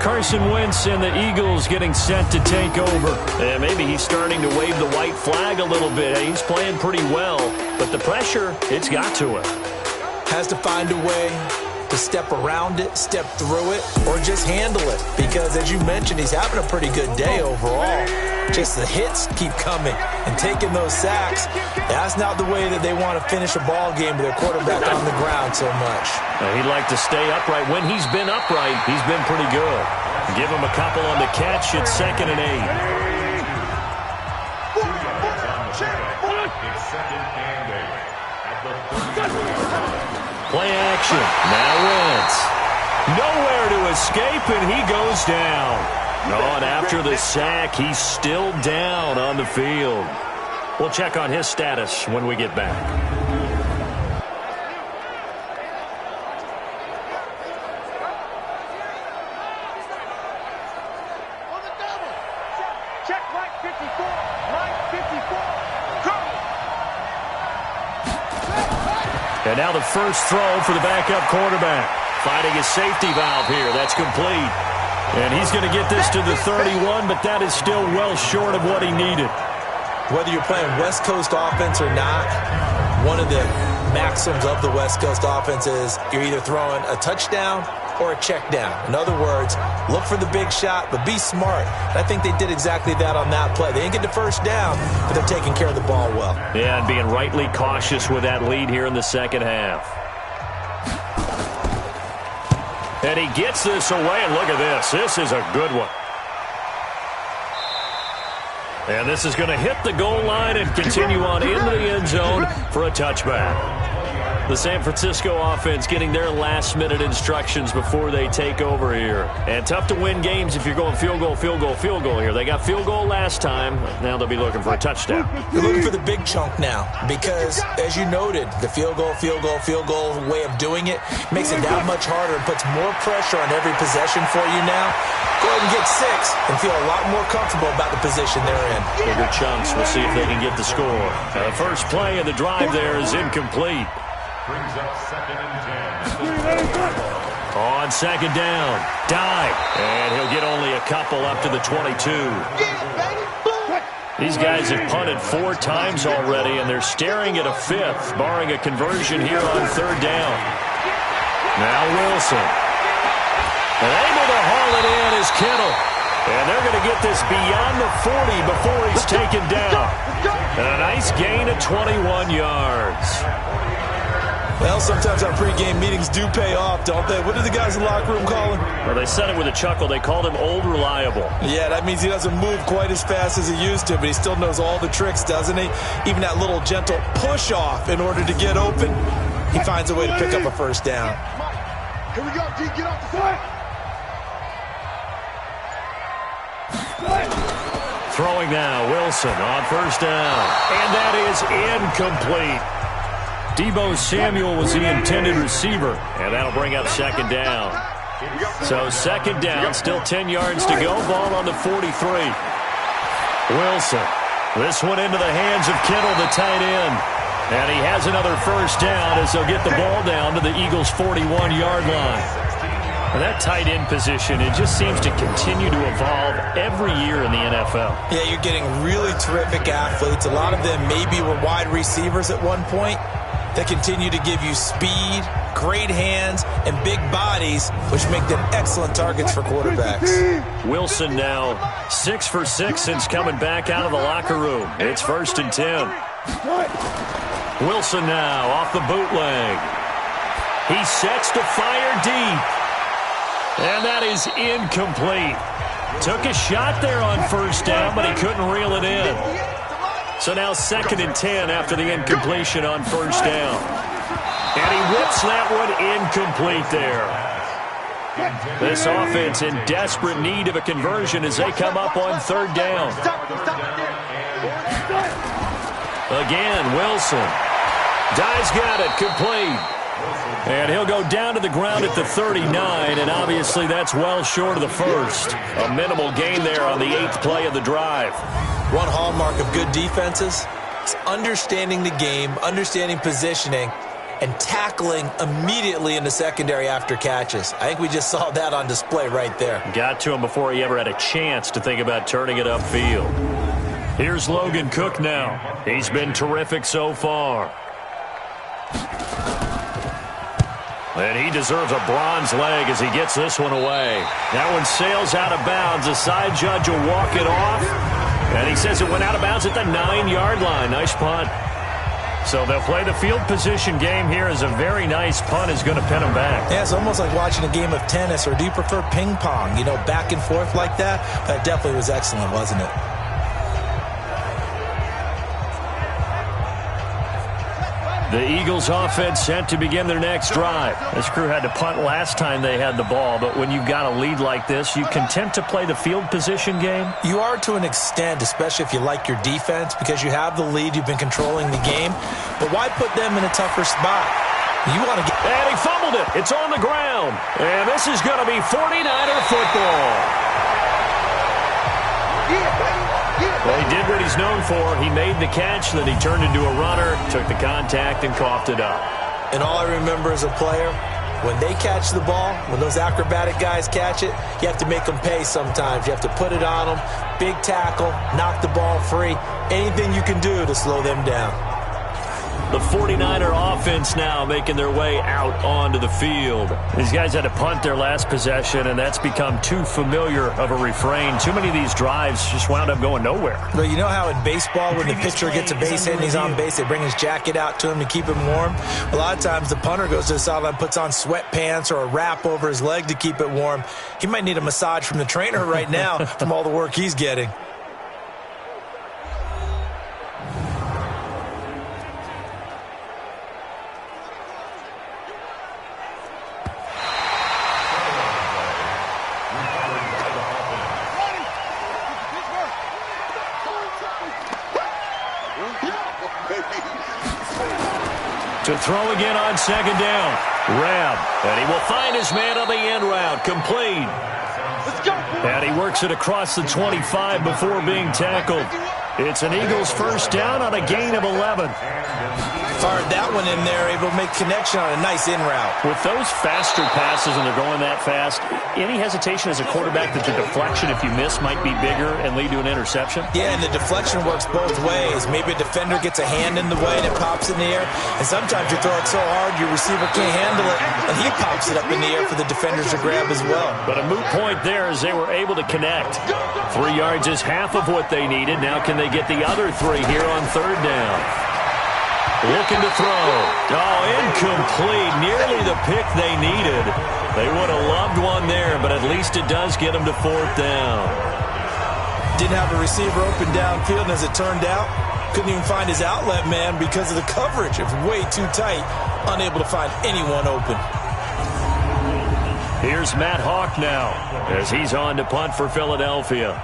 Carson Wentz and the Eagles getting set to take over. And maybe he's starting to wave the white flag a little bit. He's playing pretty well, but the pressure, it's got to him. Has to find a way to step around it, step through it, or just handle it. Because, as you mentioned, he's having a pretty good day overall. Just the hits keep coming and taking those sacks. That's not the way that they want to finish a ball game with their quarterback on the ground so much. He'd like to stay upright. When he's been upright, he's been pretty good. Give him a couple on the catch. It's 2nd and 8. Play action. Now Wentz. Nowhere to escape, and he goes down. And after the sack, he's still down on the field. We'll check on his status when we get back. Check right 54. Right 54. Go. And now the first throw for the backup quarterback. Finding his safety valve here. That's complete. And he's going to get this to the 31, but that is still well short of what he needed. Whether you're playing West Coast offense or not, one of the maxims of the West Coast offense is you're either throwing a touchdown or a check down. In other words, look for the big shot, but be smart. And I think they did exactly that on that play. They didn't get the first down, but they're taking care of the ball well. Yeah, and being rightly cautious with that lead here in the second half. And he gets this away, and look at this. This is a good one. And this is going to hit the goal line and continue on into the end zone for a touchback. The San Francisco offense getting their last-minute instructions before they take over here. And tough to win games if you're going field goal, field goal, field goal here. They got field goal last time. Now they'll be looking for a touchdown. They're looking for the big chunk now because, as you noted, the field goal way of doing it makes it that much harder and puts more pressure on every possession for you now. Go ahead and get 6 and feel a lot more comfortable about the position they're in. Bigger chunks. We'll see if they can get the score. The first play of the drive there is incomplete. Brings up 2nd and 10. On 2nd down, dive, and he'll get only a couple up to the 22. These guys have punted 4 times already, and they're staring at a 5th, barring a conversion here on 3rd down. Now Wilson. And able to haul it in is Kittle. And they're going to get this beyond the 40 before he's taken down. And a nice gain of 21 yards. Well, sometimes our pregame meetings do pay off, don't they? What did the guys in the locker room call him? Well, they said it with a chuckle. They called him Old Reliable. Yeah, that means he doesn't move quite as fast as he used to, but he still knows all the tricks, doesn't he? Even that little gentle push-off in order to get open, he finds a way to pick up a first down. Here we go, D. Get off the foot. Throwing now, Wilson on 1st down. And that is incomplete. Deebo Samuel was the intended receiver, and that'll bring up 2nd down. So 2nd down, still 10 yards to go. Ball on the 43. Wilson. This one into the hands of Kittle, the tight end. And he has another first down as they'll get the ball down to the Eagles' 41-yard line. And that tight end position, it just seems to continue to evolve every year in the NFL. Yeah, you're getting really terrific athletes. A lot of them maybe were wide receivers at one point. That continue to give you speed, great hands, and big bodies, which make them excellent targets for quarterbacks. Wilson now 6 for 6 since coming back out of the locker room. It's 1st and 10. Wilson now off the bootleg. He sets to fire deep. And that is incomplete. Took a shot there on 1st down, but he couldn't reel it in. So now 2nd and 10 after the incompletion on 1st down. And he whips that one incomplete there. This offense in desperate need of a conversion as they come up on 3rd down. Again, Wilson. Dye's got it, complete. And he'll go down to the ground at the 39, and obviously that's well short of the 1st. A minimal gain there on the 8th play of the drive. One hallmark of good defenses is understanding the game, understanding positioning, and tackling immediately in the secondary after catches. I think we just saw that on display right there. Got to him before he ever had a chance to think about turning it upfield. Here's Logan Cook now. He's been terrific so far. And he deserves a bronze leg as he gets this one away. That one sails out of bounds. The side judge will walk it off. And he says it went out of bounds at the 9-yard line. Nice punt. So they'll play the field position game here as a very nice punt is going to pin them back. Yeah, it's almost like watching a game of tennis, or do you prefer ping pong? You know, back and forth like that? That definitely was excellent, wasn't it? The Eagles offense set to begin their next drive. This crew had to punt last time they had the ball, but when you've got a lead like this, you content to play the field position game? You are to an extent, especially if you like your defense, because you have the lead, you've been controlling the game. But why put them in a tougher spot? You want to get... And he fumbled it. It's on the ground. And this is going to be 49er football. Well, he did what he's known for. He made the catch, then he turned into a runner, took the contact, and coughed it up. And all I remember as a player, when they catch the ball, when those acrobatic guys catch it, you have to make them pay sometimes. You have to put it on them, big tackle, knock the ball free, anything you can do to slow them down. The 49er offense now making their way out onto the field. These guys had to punt their last possession, and that's become too familiar of a refrain. Too many of these drives just wound up going nowhere. But you know how in baseball, when the pitcher gets a base hit and he's on base, they bring his jacket out to him to keep him warm? A lot of times the punter goes to the sideline, puts on sweatpants or a wrap over his leg to keep it warm. He might need a massage from the trainer right now from all the work he's getting. To throw again on second down. Rabb. And he will find his man on the end route. Complete. And he works it across the 25 before being tackled. It's an Eagles first down on a gain of 11. Fired that one in there, able to make connection on a nice in route. With those faster passes and they're going that fast, any hesitation as a quarterback that the deflection, if you miss, might be bigger and lead to an interception? Yeah, and the deflection works both ways. Maybe a defender gets a hand in the way and it pops in the air. And sometimes you throw it so hard your receiver can't handle it, and he pops it up in the air for the defenders to grab as well. But a moot point there as they were able to connect. 3 yards is half of what they needed. Now can they get the other 3 here on third down? Looking to throw. Oh, incomplete. Nearly the pick they needed. They would have loved one there, but at least it does get them to fourth down. Didn't have a receiver open downfield, and as it turned out, couldn't even find his outlet man because of the coverage. It was way too tight, unable to find anyone open. Here's Matt Hawk now as he's on to punt for Philadelphia.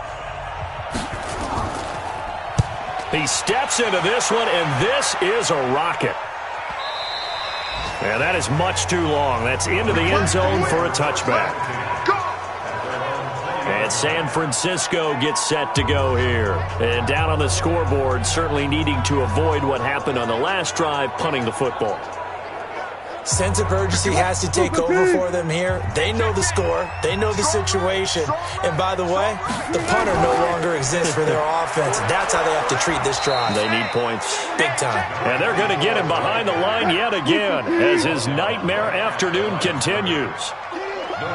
He steps into this one, and this is a rocket. And that is much too long. That's into the end zone for a touchback. And San Francisco gets set to go here. And down on the scoreboard, certainly needing to avoid what happened on the last drive, punting the football. Sense of urgency has to take over for them here. They know the score. They know the situation. And by the way, the punter no longer exists for their offense. That's how they have to treat this drive. They need points. Big time. And they're going to get him behind the line yet again as his nightmare afternoon continues.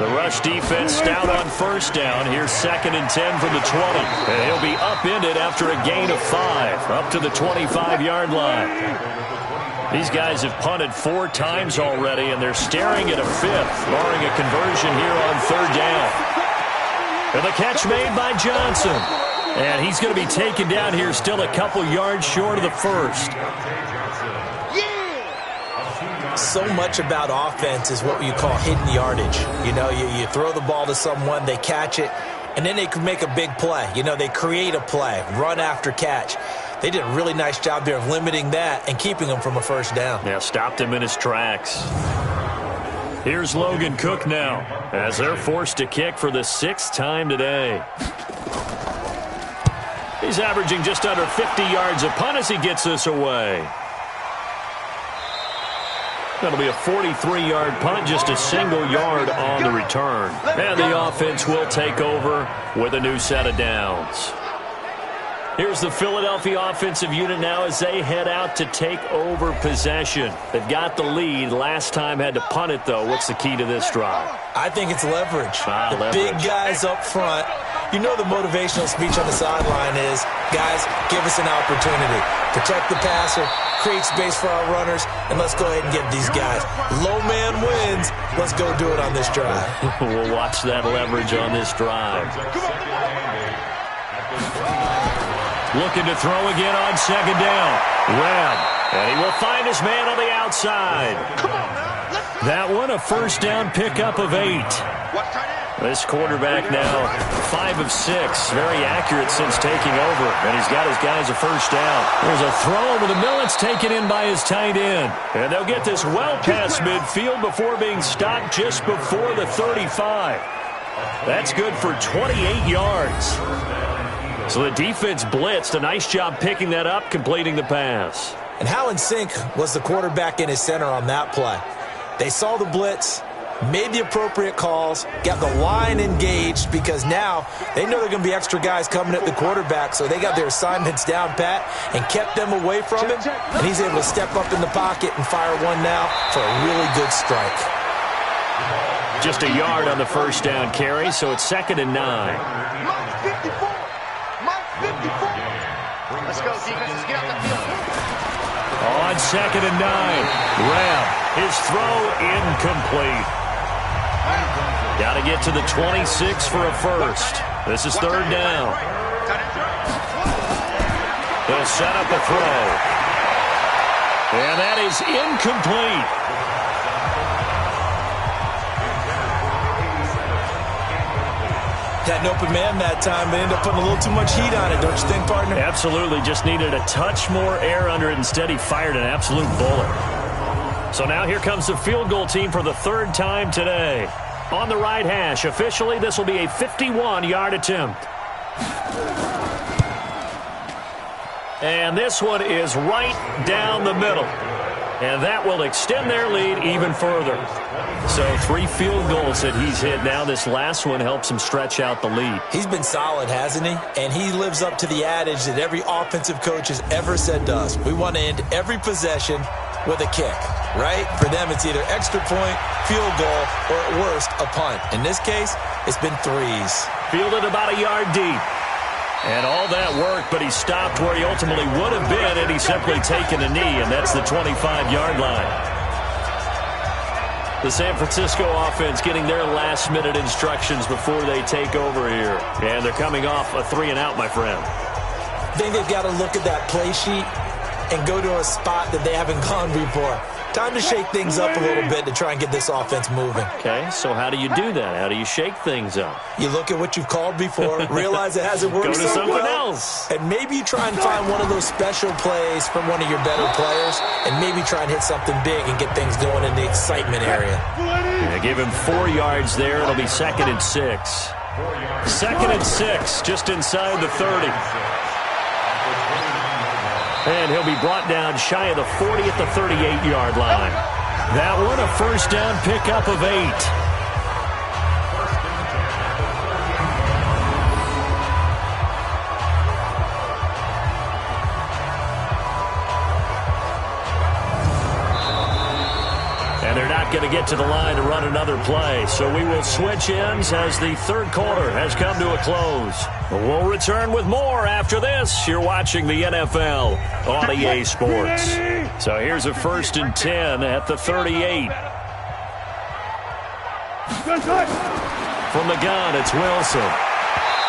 The rush defense stout on first down. Here's 2nd and 10 from the 20. And he'll be upended after a gain of 5 up to the 25-yard line. These guys have punted 4 times already, and they're staring at a 5th, barring a conversion here on third down. And the catch made by Johnson. And he's going to be taken down here still a couple yards short of the first. So much about offense is what you call hidden yardage. You know, you throw the ball to someone, they catch it, and then they can make a big play. You know, they create a play, run after catch. They did a really nice job there of limiting that and keeping him from a first down. Yeah, stopped him in his tracks. Here's Logan Cook now as they're forced to kick for the 6th time today. He's averaging just under 50 yards a punt as he gets this away. That'll be a 43-yard punt, just a single yard on the return. And the offense will take over with a new set of downs. Here's the Philadelphia offensive unit now as they head out to take over possession. They've got the lead. Last time had to punt it, though. What's the key to this drive? I think it's leverage. Leverage. Big guys up front You know the motivational speech on the sideline is, guys, give us an opportunity. Protect the passer, create space for our runners, and let's go ahead and get these guys. Low man wins. Let's go do it on this drive. We'll watch that leverage on this drive. Looking to throw again on second down. Webb, and he will find his man on the outside. That one, a first down pickup of 8. This quarterback now 5 of 6. Very accurate since taking over. And he's got his guys a first down. There's a throw over the middle. It's taken in by his tight end. And they'll get this well past midfield before being stopped just before the 35. That's good for 28 yards. So the defense blitzed. A nice job picking that up, completing the pass. And how in sync was the quarterback in his center on that play? They saw the blitz, made the appropriate calls, got the line engaged because now they know there are going to be extra guys coming at the quarterback, so they got their assignments down pat and kept them away from him, and he's able to step up in the pocket and fire one now for a really good strike. Just a yard on the first down carry, so it's 2nd and 9. Let's go, defense. Get out the field. On 2nd and 9, Webb, his throw incomplete. Got to get to the 26 for a first. This is 3rd down. He'll set up a throw. And that is incomplete. Had an open man that time, but ended up putting a little too much heat on it, don't you think, partner? Absolutely. Just needed a touch more air under it. Instead, he fired an absolute bullet. So now here comes the field goal team for the 3rd time today. On the right hash, officially, this will be a 51-yard attempt. And this one is right down the middle. And that will extend their lead even further. So 3 field goals that he's hit now. This last one helps him stretch out the lead. He's been solid, hasn't he? And he lives up to the adage that every offensive coach has ever said to us. We want to end every possession with a kick, right? For them, it's either extra point, field goal, or at worst, a punt. In this case, it's been 3s. Fielded about a yard deep. And all that worked, but he stopped where he ultimately would have been, and he's simply taken a knee, and that's the 25-yard line. The San Francisco offense getting their last-minute instructions before they take over here. And they're coming off a 3-and-out, my friend. I think they've got to look at that play sheet and go to a spot that they haven't gone before. Time to shake things up a little bit to try and get this offense moving. Okay, so how do you do that? How do you shake things up? You look at what you've called before, realize it hasn't worked Go to so something well, else. and maybe you try and find one of those special plays from one of your better players, and maybe try and hit something big and get things going in the excitement area. Yeah, give him 4 yards there. It'll be 2nd and 6. 2nd and 6, just inside the 30. And he'll be brought down shy of the 40 at the 38-yard line. That one, a first down pickup of 8. And they're not going to get to the line to run another play. So we will switch ends as the 3rd quarter has come to a close. We'll return with more after this. You're watching the NFL on EA Sports. So here's a 1st and 10 at the 38. From the gun, it's Wilson.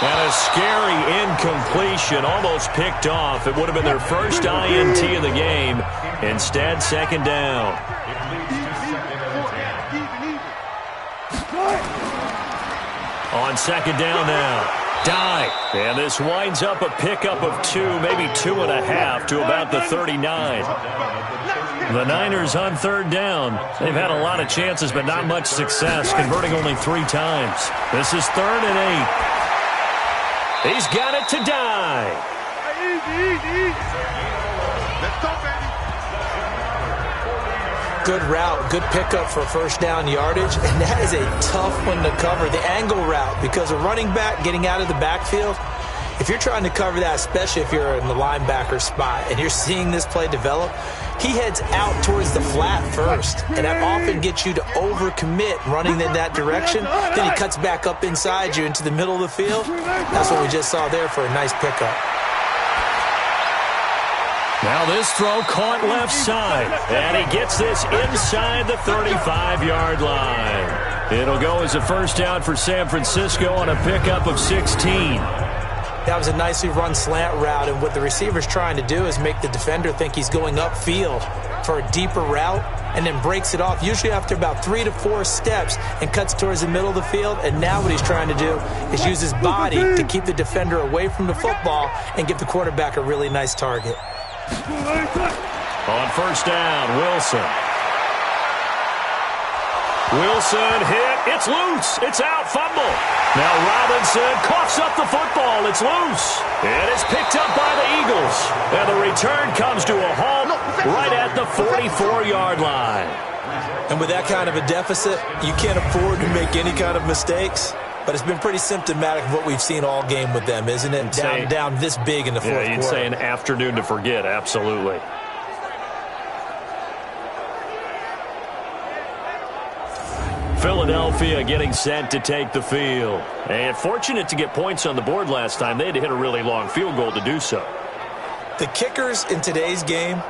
And a scary incompletion, almost picked off. It would have been their first INT of the game. Instead, 2nd down. On 2nd down now. Dive. And this winds up a pickup of 2, maybe 2.5 to about the 39. The Niners on 3rd down. They've had a lot of chances, but not much success, converting only 3 times. This is 3rd and 8. He's got it to Dive. Let's go, baby. Good route, good pickup for first down yardage, and that is a tough one to cover, the angle route, because a running back getting out of the backfield, if you're trying to cover that, especially if you're in the linebacker spot and you're seeing this play develop, he heads out towards the flat first, and that often gets you to overcommit running in that direction. Then he cuts back up inside you into the middle of the field. That's what we just saw there for a nice pickup. Now this throw caught left side, and he gets this inside the 35-yard line. It'll go as a first down for San Francisco on a pickup of 16. That was a nicely run slant route, and what the receiver's trying to do is make the defender think he's going upfield for a deeper route and then breaks it off, usually after about 3 to 4 steps, and cuts towards the middle of the field. And now what he's trying to do is use his body to keep the defender away from the football and give the quarterback a really nice target. On first down, Wilson. Wilson hit. It's loose. It's out. Fumble. Now Robinson coughs up the football. It's loose. It is picked up by the Eagles. And the return comes to a halt right at the 44-yard line. And with that kind of a deficit, you can't afford to make any kind of mistakes. But it's been pretty symptomatic of what we've seen all game with them, isn't it? Down this big in the fourth quarter. Yeah, you'd say an afternoon to forget. Absolutely. Philadelphia getting set to take the field. And fortunate to get points on the board last time. They had to hit a really long field goal to do so. The kickers in today's game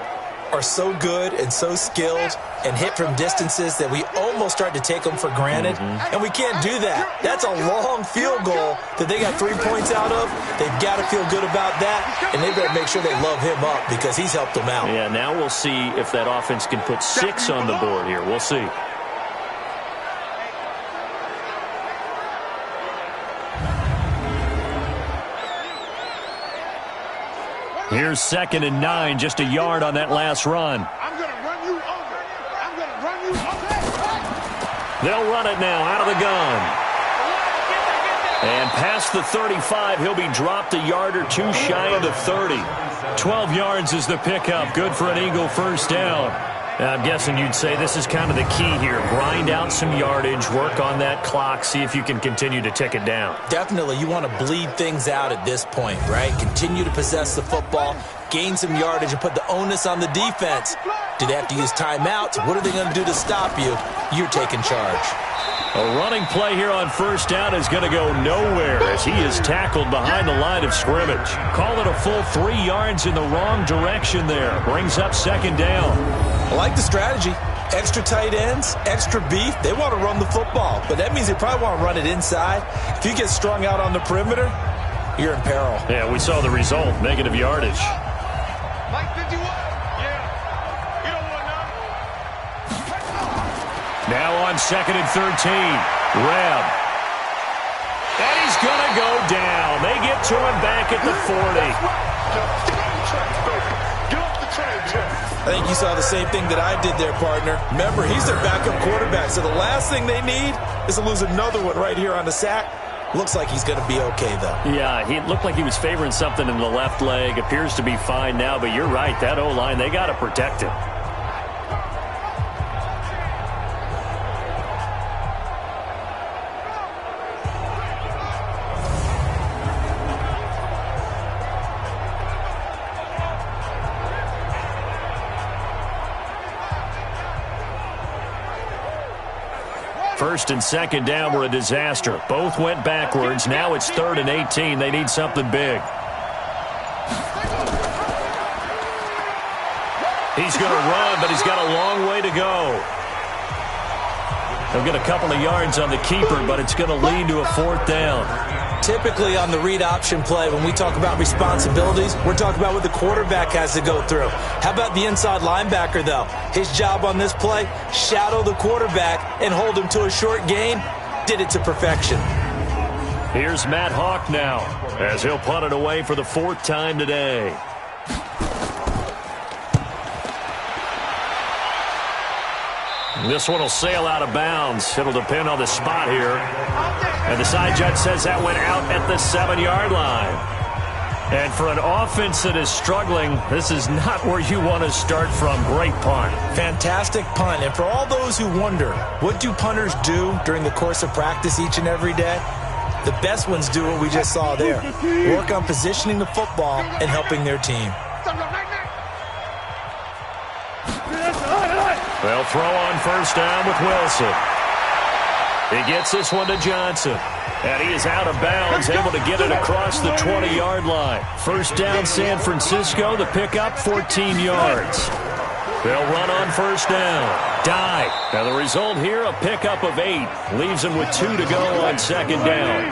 are so good and so skilled and hit from distances that we almost start to take them for granted. And we can't do that. That's a long field goal that they got 3 points out of. They've got to feel good about that, and they better make sure they love him up because he's helped them out. Yeah, now we'll see if that offense can put 6 on the board here. We'll see. Here's 2nd and 9, just a yard on that last run. I'm going to run you over. I'm going to run you over. They'll run it now out of the gun. And past the 35, he'll be dropped a yard or two shy of the 30. 12 yards is the pickup. Good for an Eagle first down. I'm guessing you'd say this is kind of the key here. Grind out some yardage, work on that clock, see if you can continue to tick it down. Definitely. You want to bleed things out at this point, right? Continue to possess the football, gain some yardage, and put the onus on the defense. Do they have to use timeouts? What are they going to do to stop you? You're taking charge. A running play here on first down is going to go nowhere as he is tackled behind the line of scrimmage. Call it a full 3 yards in the wrong direction there. Brings up 2nd down. I like the strategy. Extra tight ends, extra beef. They want to run the football, but that means they probably want to run it inside. If you get strung out on the perimeter, you're in peril. Yeah, we saw the result. Negative yardage. Like 51. Yeah. You don't want none. Now on 2nd and 13. Rebb. And he's going to go down. They get to him back at the 40. I think you saw the same thing that I did there, partner. Remember, he's their backup quarterback, so the last thing they need is to lose another one right here on the sack. Looks like he's going to be okay, though. Yeah, he looked like he was favoring something in the left leg. Appears to be fine now, but you're right. That O-line, they got to protect him. First and 2nd down were a disaster. Both went backwards. Now it's 3rd and 18. They need something big. He's going to run, but he's got a long way to go. They'll get a couple of yards on the keeper, but it's going to lead to a 4th down. Typically on the read option play, when we talk about responsibilities, we're talking about what the quarterback has to go through. How about the inside linebacker, though? His job on this play, shadow the quarterback and hold him to a short gain. Did it to perfection. Here's Matt Hawk now as he'll punt it away for the 4th time today. This one will sail out of bounds. It'll depend on the spot here. And the side judge says that went out at the 7-yard line. And for an offense that is struggling, this is not where you want to start from. Great punt. Fantastic punt. And for all those who wonder, what do punters do during the course of practice each and every day? The best ones do what we just saw there. Work on positioning the football and helping their team. They'll throw on first down with Wilson. He gets this one to Johnson. And he is out of bounds, able to get it across the 20-yard line. First down, San Francisco. The pickup, 14 yards. They'll run on first down. Dive. Now the result here, a pickup of 8. Leaves them with 2 to go on second down.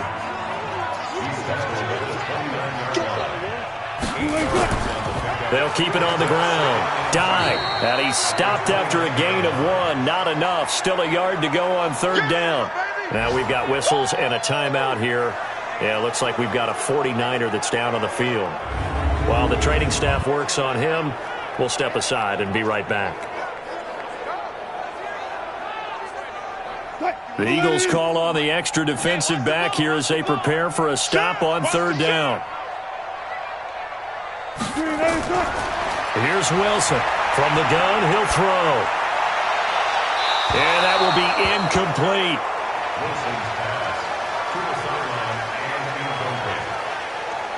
They'll keep it on the ground. Dive. And he's stopped after a gain of 1. Not enough. Still a yard to go on third down. Now we've got whistles and a timeout here. Yeah, it looks like we've got a 49er that's down on the field. While the training staff works on him, we'll step aside and be right back. The Eagles call on the extra defensive back here as they prepare for a stop on third down. Here's Wilson. From the gun, he'll throw. And that will be incomplete.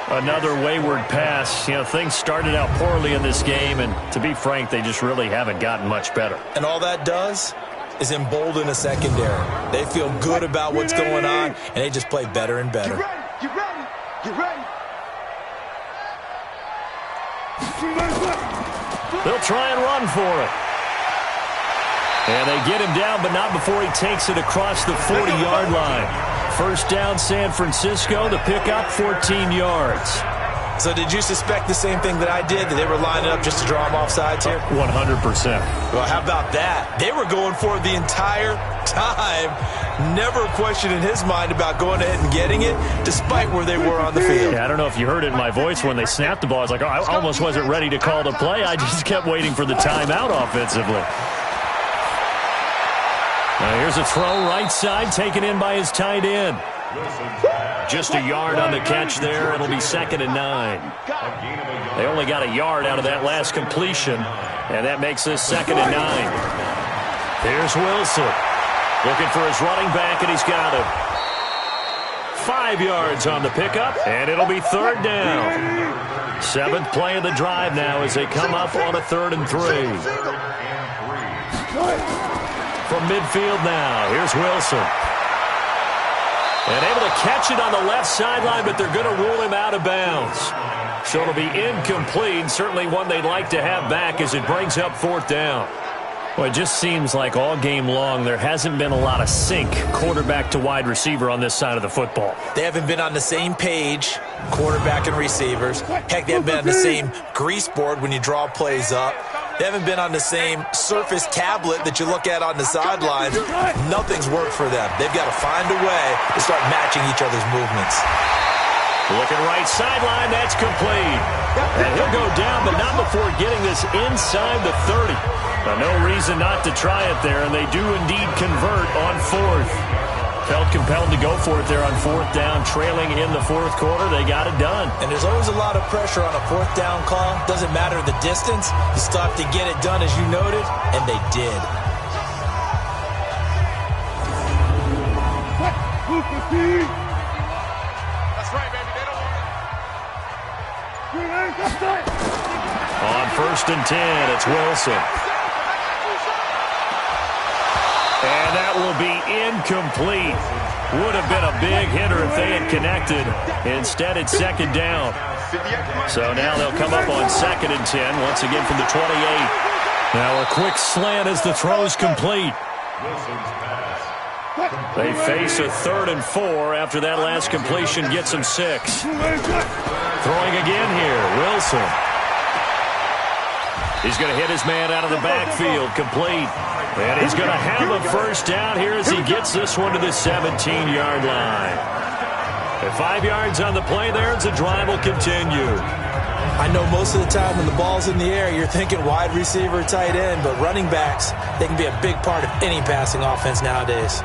Another wayward pass. You know, things started out poorly in this game, and to be frank, they just really haven't gotten much better. And all that does is embolden a secondary. They feel good about what's going on, and they just play better and better. Get ready. Get ready. They'll try and run for it. And they get him down, but not before he takes it across the 40-yard line. First down, San Francisco. The pickup, 14 yards. So did you suspect the same thing that I did, that they were lining up just to draw him off sides here? 100%. Well, how about that? They were going for it the entire time. Never a question in his mind about going ahead and getting it, despite where they were on the field. Yeah, I don't know if you heard it in my voice when they snapped the ball. I was like, oh, I almost wasn't ready to call the play. I just kept waiting for the timeout offensively. Now here's a throw right side, taken in by his tight end. Just a yard on the catch there. It'll be 2nd and 9. They only got a yard out of that last completion, and that makes this 2nd and 9. Here's Wilson. Looking for his running back, and he's got him. 5 yards on the pickup, and it'll be 3rd down. 7th play of the drive now as they come up on a 3rd and 3. From midfield now, here's Wilson. And able to catch it on the left sideline, but they're going to rule him out of bounds. So it'll be incomplete, certainly one they'd like to have back as it brings up 4th down. Well, it just seems like all game long there hasn't been a lot of sync quarterback to wide receiver on this side of the football. They haven't been on the same page, quarterback and receivers. Heck, they haven't been on the same grease board when you draw plays up. They haven't been on the same surface tablet that you look at on the sidelines. Nothing's worked for them. They've got to find a way to start matching each other's movements. Looking right sideline, that's complete. And he'll go down, but not before getting this inside the 30. Now, no reason not to try it there, and they do indeed convert on 4th. Felt compelled to go for it there on 4th down, trailing in the 4th quarter. They got it done. And there's always a lot of pressure on a 4th down call. Doesn't matter the distance. You still have to get it done, as you noted, and they did. That's right, baby. They don't want it. On 1st and 10, it's Wilson. And that will be incomplete. Would have been a big hitter if they had connected. Instead, it's 2nd down. So now they'll come up on 2nd and 10, once again from the 28. Now a quick slant as the throw's complete. They face a 3rd and 4 after that last completion gets them 6. Throwing again here, Wilson. He's going to hit his man out of the backfield, complete. And he's going to have a first down here as he gets this one to the 17-yard line. And 5 yards on the play there as the drive will continue. I know most of the time when the ball's in the air, you're thinking wide receiver, tight end, but running backs, they can be a big part of any passing offense nowadays.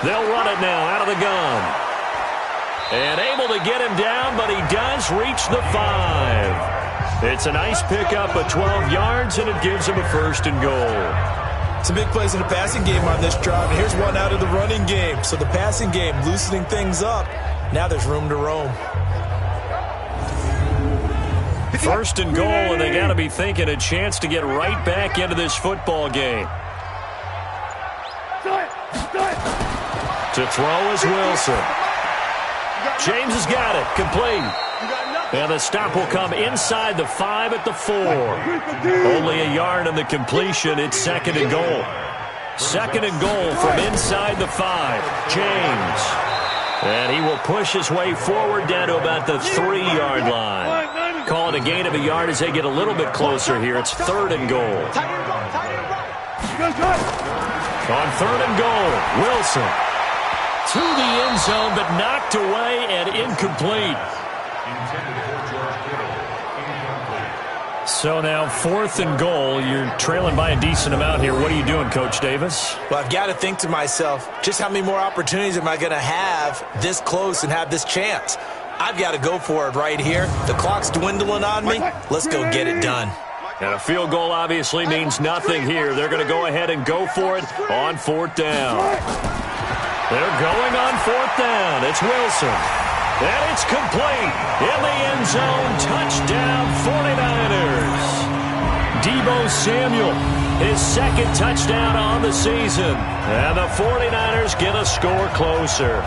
They'll run it now out of the gun. And able to get him down, but he does reach the 5. It's a nice pickup of 12 yards, and it gives him a 1st and goal. Some big plays in the passing game on this drive, and here's one out of the running game. So the passing game loosening things up. Now there's room to roam. 1st and goal, and they got to be thinking a chance to get right back into this football game. To throw is Wilson. James has got it. Complete. And the stop will come inside the 5 at the 4. Only a yard on the completion. It's 2nd and goal. 2nd and goal from inside the 5. James. And he will push his way forward down to about the 3-yard line. Call it a gain of a yard as they get a little bit closer here. It's 3rd and goal. On 3rd and goal, Wilson. To the end zone, but knocked away and incomplete. So now 4th and goal. You're trailing by a decent amount here. What are you doing, Coach Davis? Well, I've got to think to myself, just how many more opportunities am I going to have this close and have this chance? I've got to go for it right here. The clock's dwindling on me. Let's go get it done. And a field goal obviously means nothing here. They're going to go ahead and go for it on 4th down. They're going on 4th down. It's Wilson. And it's complete. In the end zone. Touchdown 49ers. Deebo Samuel, his 2nd touchdown on the season. And the 49ers get a score closer.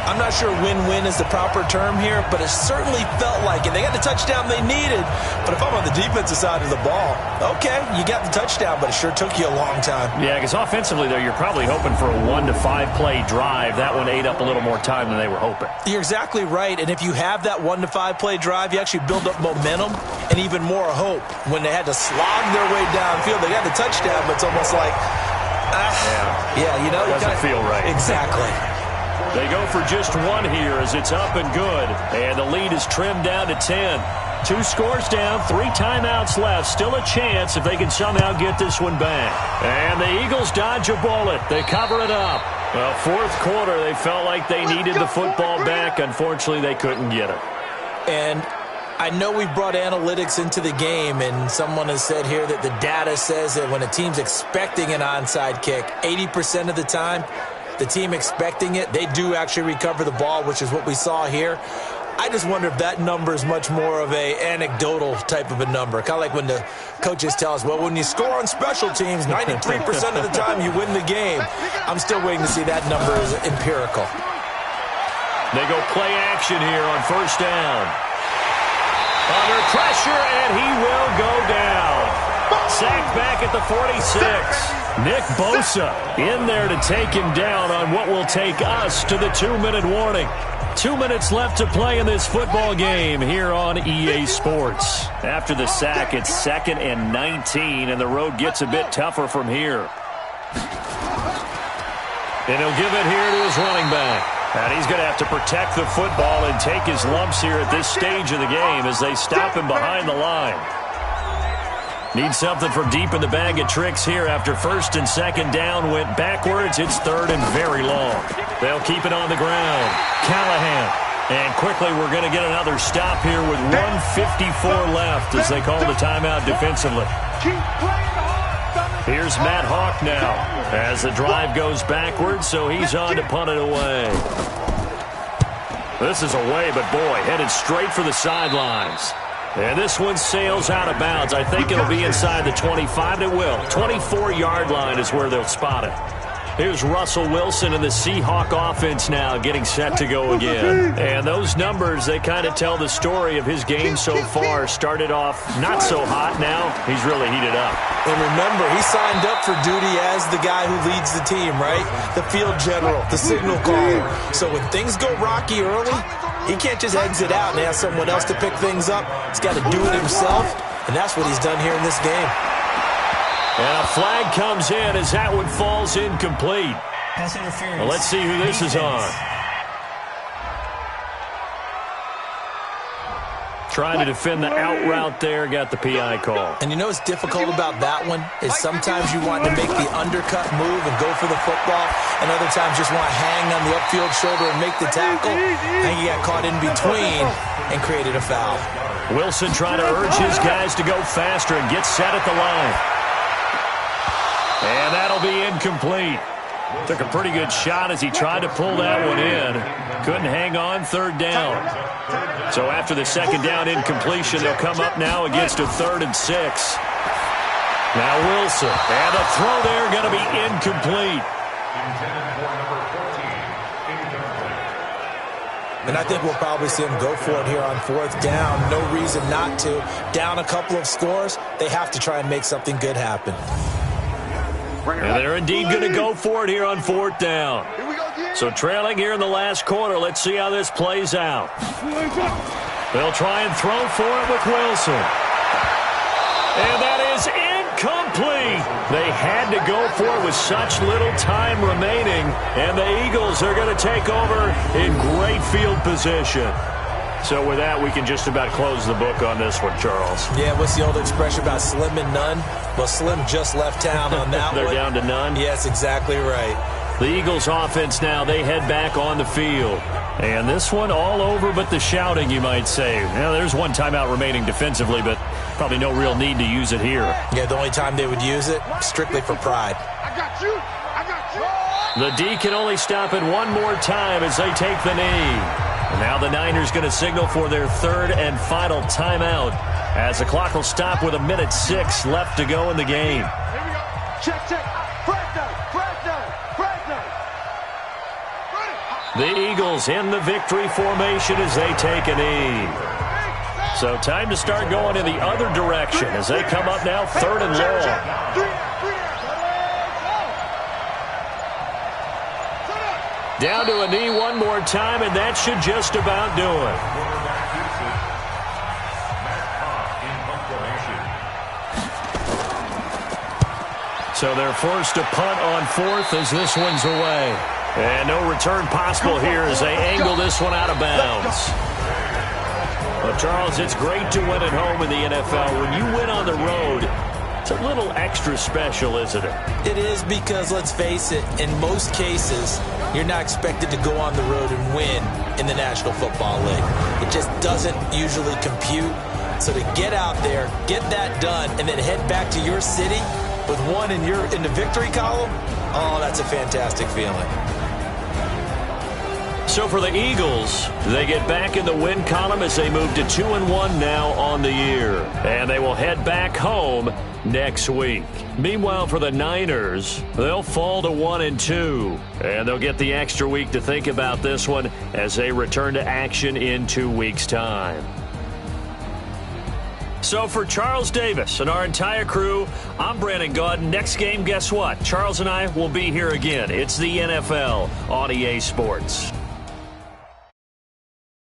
I'm not sure win-win is the proper term here, but it certainly felt like it. They got the touchdown they needed, but if I'm on the defensive side of the ball, okay, you got the touchdown, but it sure took you a long time. Yeah, because offensively, though, you're probably hoping for a 1 to 5 play drive. That one ate up a little more time than they were hoping. You're exactly right, and if you have that 1 to 5 play drive, you actually build up momentum and even more hope. When they had to slog their way downfield, they got the touchdown, but it's almost like, it doesn't feel right. Exactly. They go for just 1 here as it's up and good. And the lead is trimmed down to 10. 2 scores down, 3 timeouts left. Still a chance if they can somehow get this one back. And the Eagles dodge a bullet. They cover it up. Well, 4th quarter, they felt like they needed the football back. Unfortunately, they couldn't get it. And I know we brought analytics into the game, and someone has said here that the data says that when a team's expecting an onside kick, 80% of the time, the team expecting it, they do actually recover the ball, which is what we saw here. I just wonder if that number is much more of a anecdotal type of a number. Kind of like when the coaches tell us, well, when you score on special teams, 93% of the time you win the game. I'm still waiting to see that number is empirical. They go play action here on 1st down. Under pressure, and he will go down. Sacked back at the 46. Nick Bosa in there to take him down on what will take us to the 2-minute warning. 2 minutes left to play in this football game here on EA Sports. After the sack, it's 2nd and 19, and the road gets a bit tougher from here. And he'll give it here to his running back. And he's going to have to protect the football and take his lumps here at this stage of the game as they stop him behind the line. Need something from deep in the bag of tricks here after 1st and 2nd down went backwards. It's 3rd and very long. They'll keep it on the ground. Callahan. And quickly we're going to get another stop here with 1:54 left as they call the timeout defensively. Here's Matt Hawk now as the drive goes backwards, so he's on to punt it away. This is away, but boy, headed straight for the sidelines. And this one sails out of bounds. I think it'll be inside the 25. It will. 24-yard line is where they'll spot it. Here's Russell Wilson and the Seahawk offense now getting set to go again. And those numbers, they kind of tell the story of his game so far. Started off not so hot. Now he's really heated up. And remember, he signed up for duty as the guy who leads the team, right? The field general, the signal caller. So when things go rocky early, he can't just exit out and ask someone else to pick things up. He's got to do it himself, and that's what he's done here in this game. And a flag comes in as that one falls incomplete. Pass interference. Well, let's see who this is on. trying to defend the out route there, got the PI call. And you know what's difficult about that one is sometimes you want to make the undercut move and go for the football, and other times just want to hang on the upfield shoulder and make the tackle, and you got caught in between and created a foul. Wilson trying to urge his guys to go faster and get set at the line. And that'll be incomplete. Took a pretty good shot as he tried to pull that one in. Couldn't hang on, third down. So after the second down incompletion, they'll come up now against a 3rd and 6. Now Wilson. And the throw there going to be incomplete. And I think we'll probably see him go for it here on 4th down. No reason not to. Down a couple of scores, they have to try and make something good happen. And they're indeed going to go for it here on 4th down. So trailing here in the last quarter, let's see how this plays out. They'll try and throw for it with Wilson. And that is incomplete. They had to go for it with such little time remaining. And the Eagles are going to take over in great field position. So with that, we can just about close the book on this one, Charles. Yeah, what's the old expression about slim and none? Well, Slim just left town on that They're one. down to none? Yes, exactly right. The Eagles offense now, they head back on the field. And this one all over but the shouting, you might say. Now, there's one timeout remaining defensively, but probably no real need to use it here. Yeah, the only time they would use it, strictly for pride. I got you. I got you. The D can only stop it one more time as they take the knee. And now the Niners going to signal for their 3rd and final timeout as the clock will stop with 1:06 left to go in the game. Here we go. Check, check. Breakdown. The Eagles in the victory formation as they take a knee. So time to start going in the other direction as they come up now 3rd and long. Down to a knee one more time, and that should just about do it. So they're forced to punt on 4th as this one's away. And no return possible here as they angle this one out of bounds. Well, Charles, it's great to win at home in the NFL. When you win on the road, it's a little extra special, isn't it? It is because, let's face it, in most cases, you're not expected to go on the road and win in the National Football League. It just doesn't usually compute. So to get out there, get that done, and then head back to your city with one in the victory column, oh, that's a fantastic feeling. So for the Eagles, they get back in the win column as they move to 2-1 now on the year. And they will head back home next week. Meanwhile, for the Niners, they'll fall to 1-2. And they'll get the extra week to think about this one as they return to action in 2 weeks' time. So for Charles Davis and our entire crew, I'm Brandon Gaudin. Next game, guess what? Charles and I will be here again. It's the NFL on EA Sports.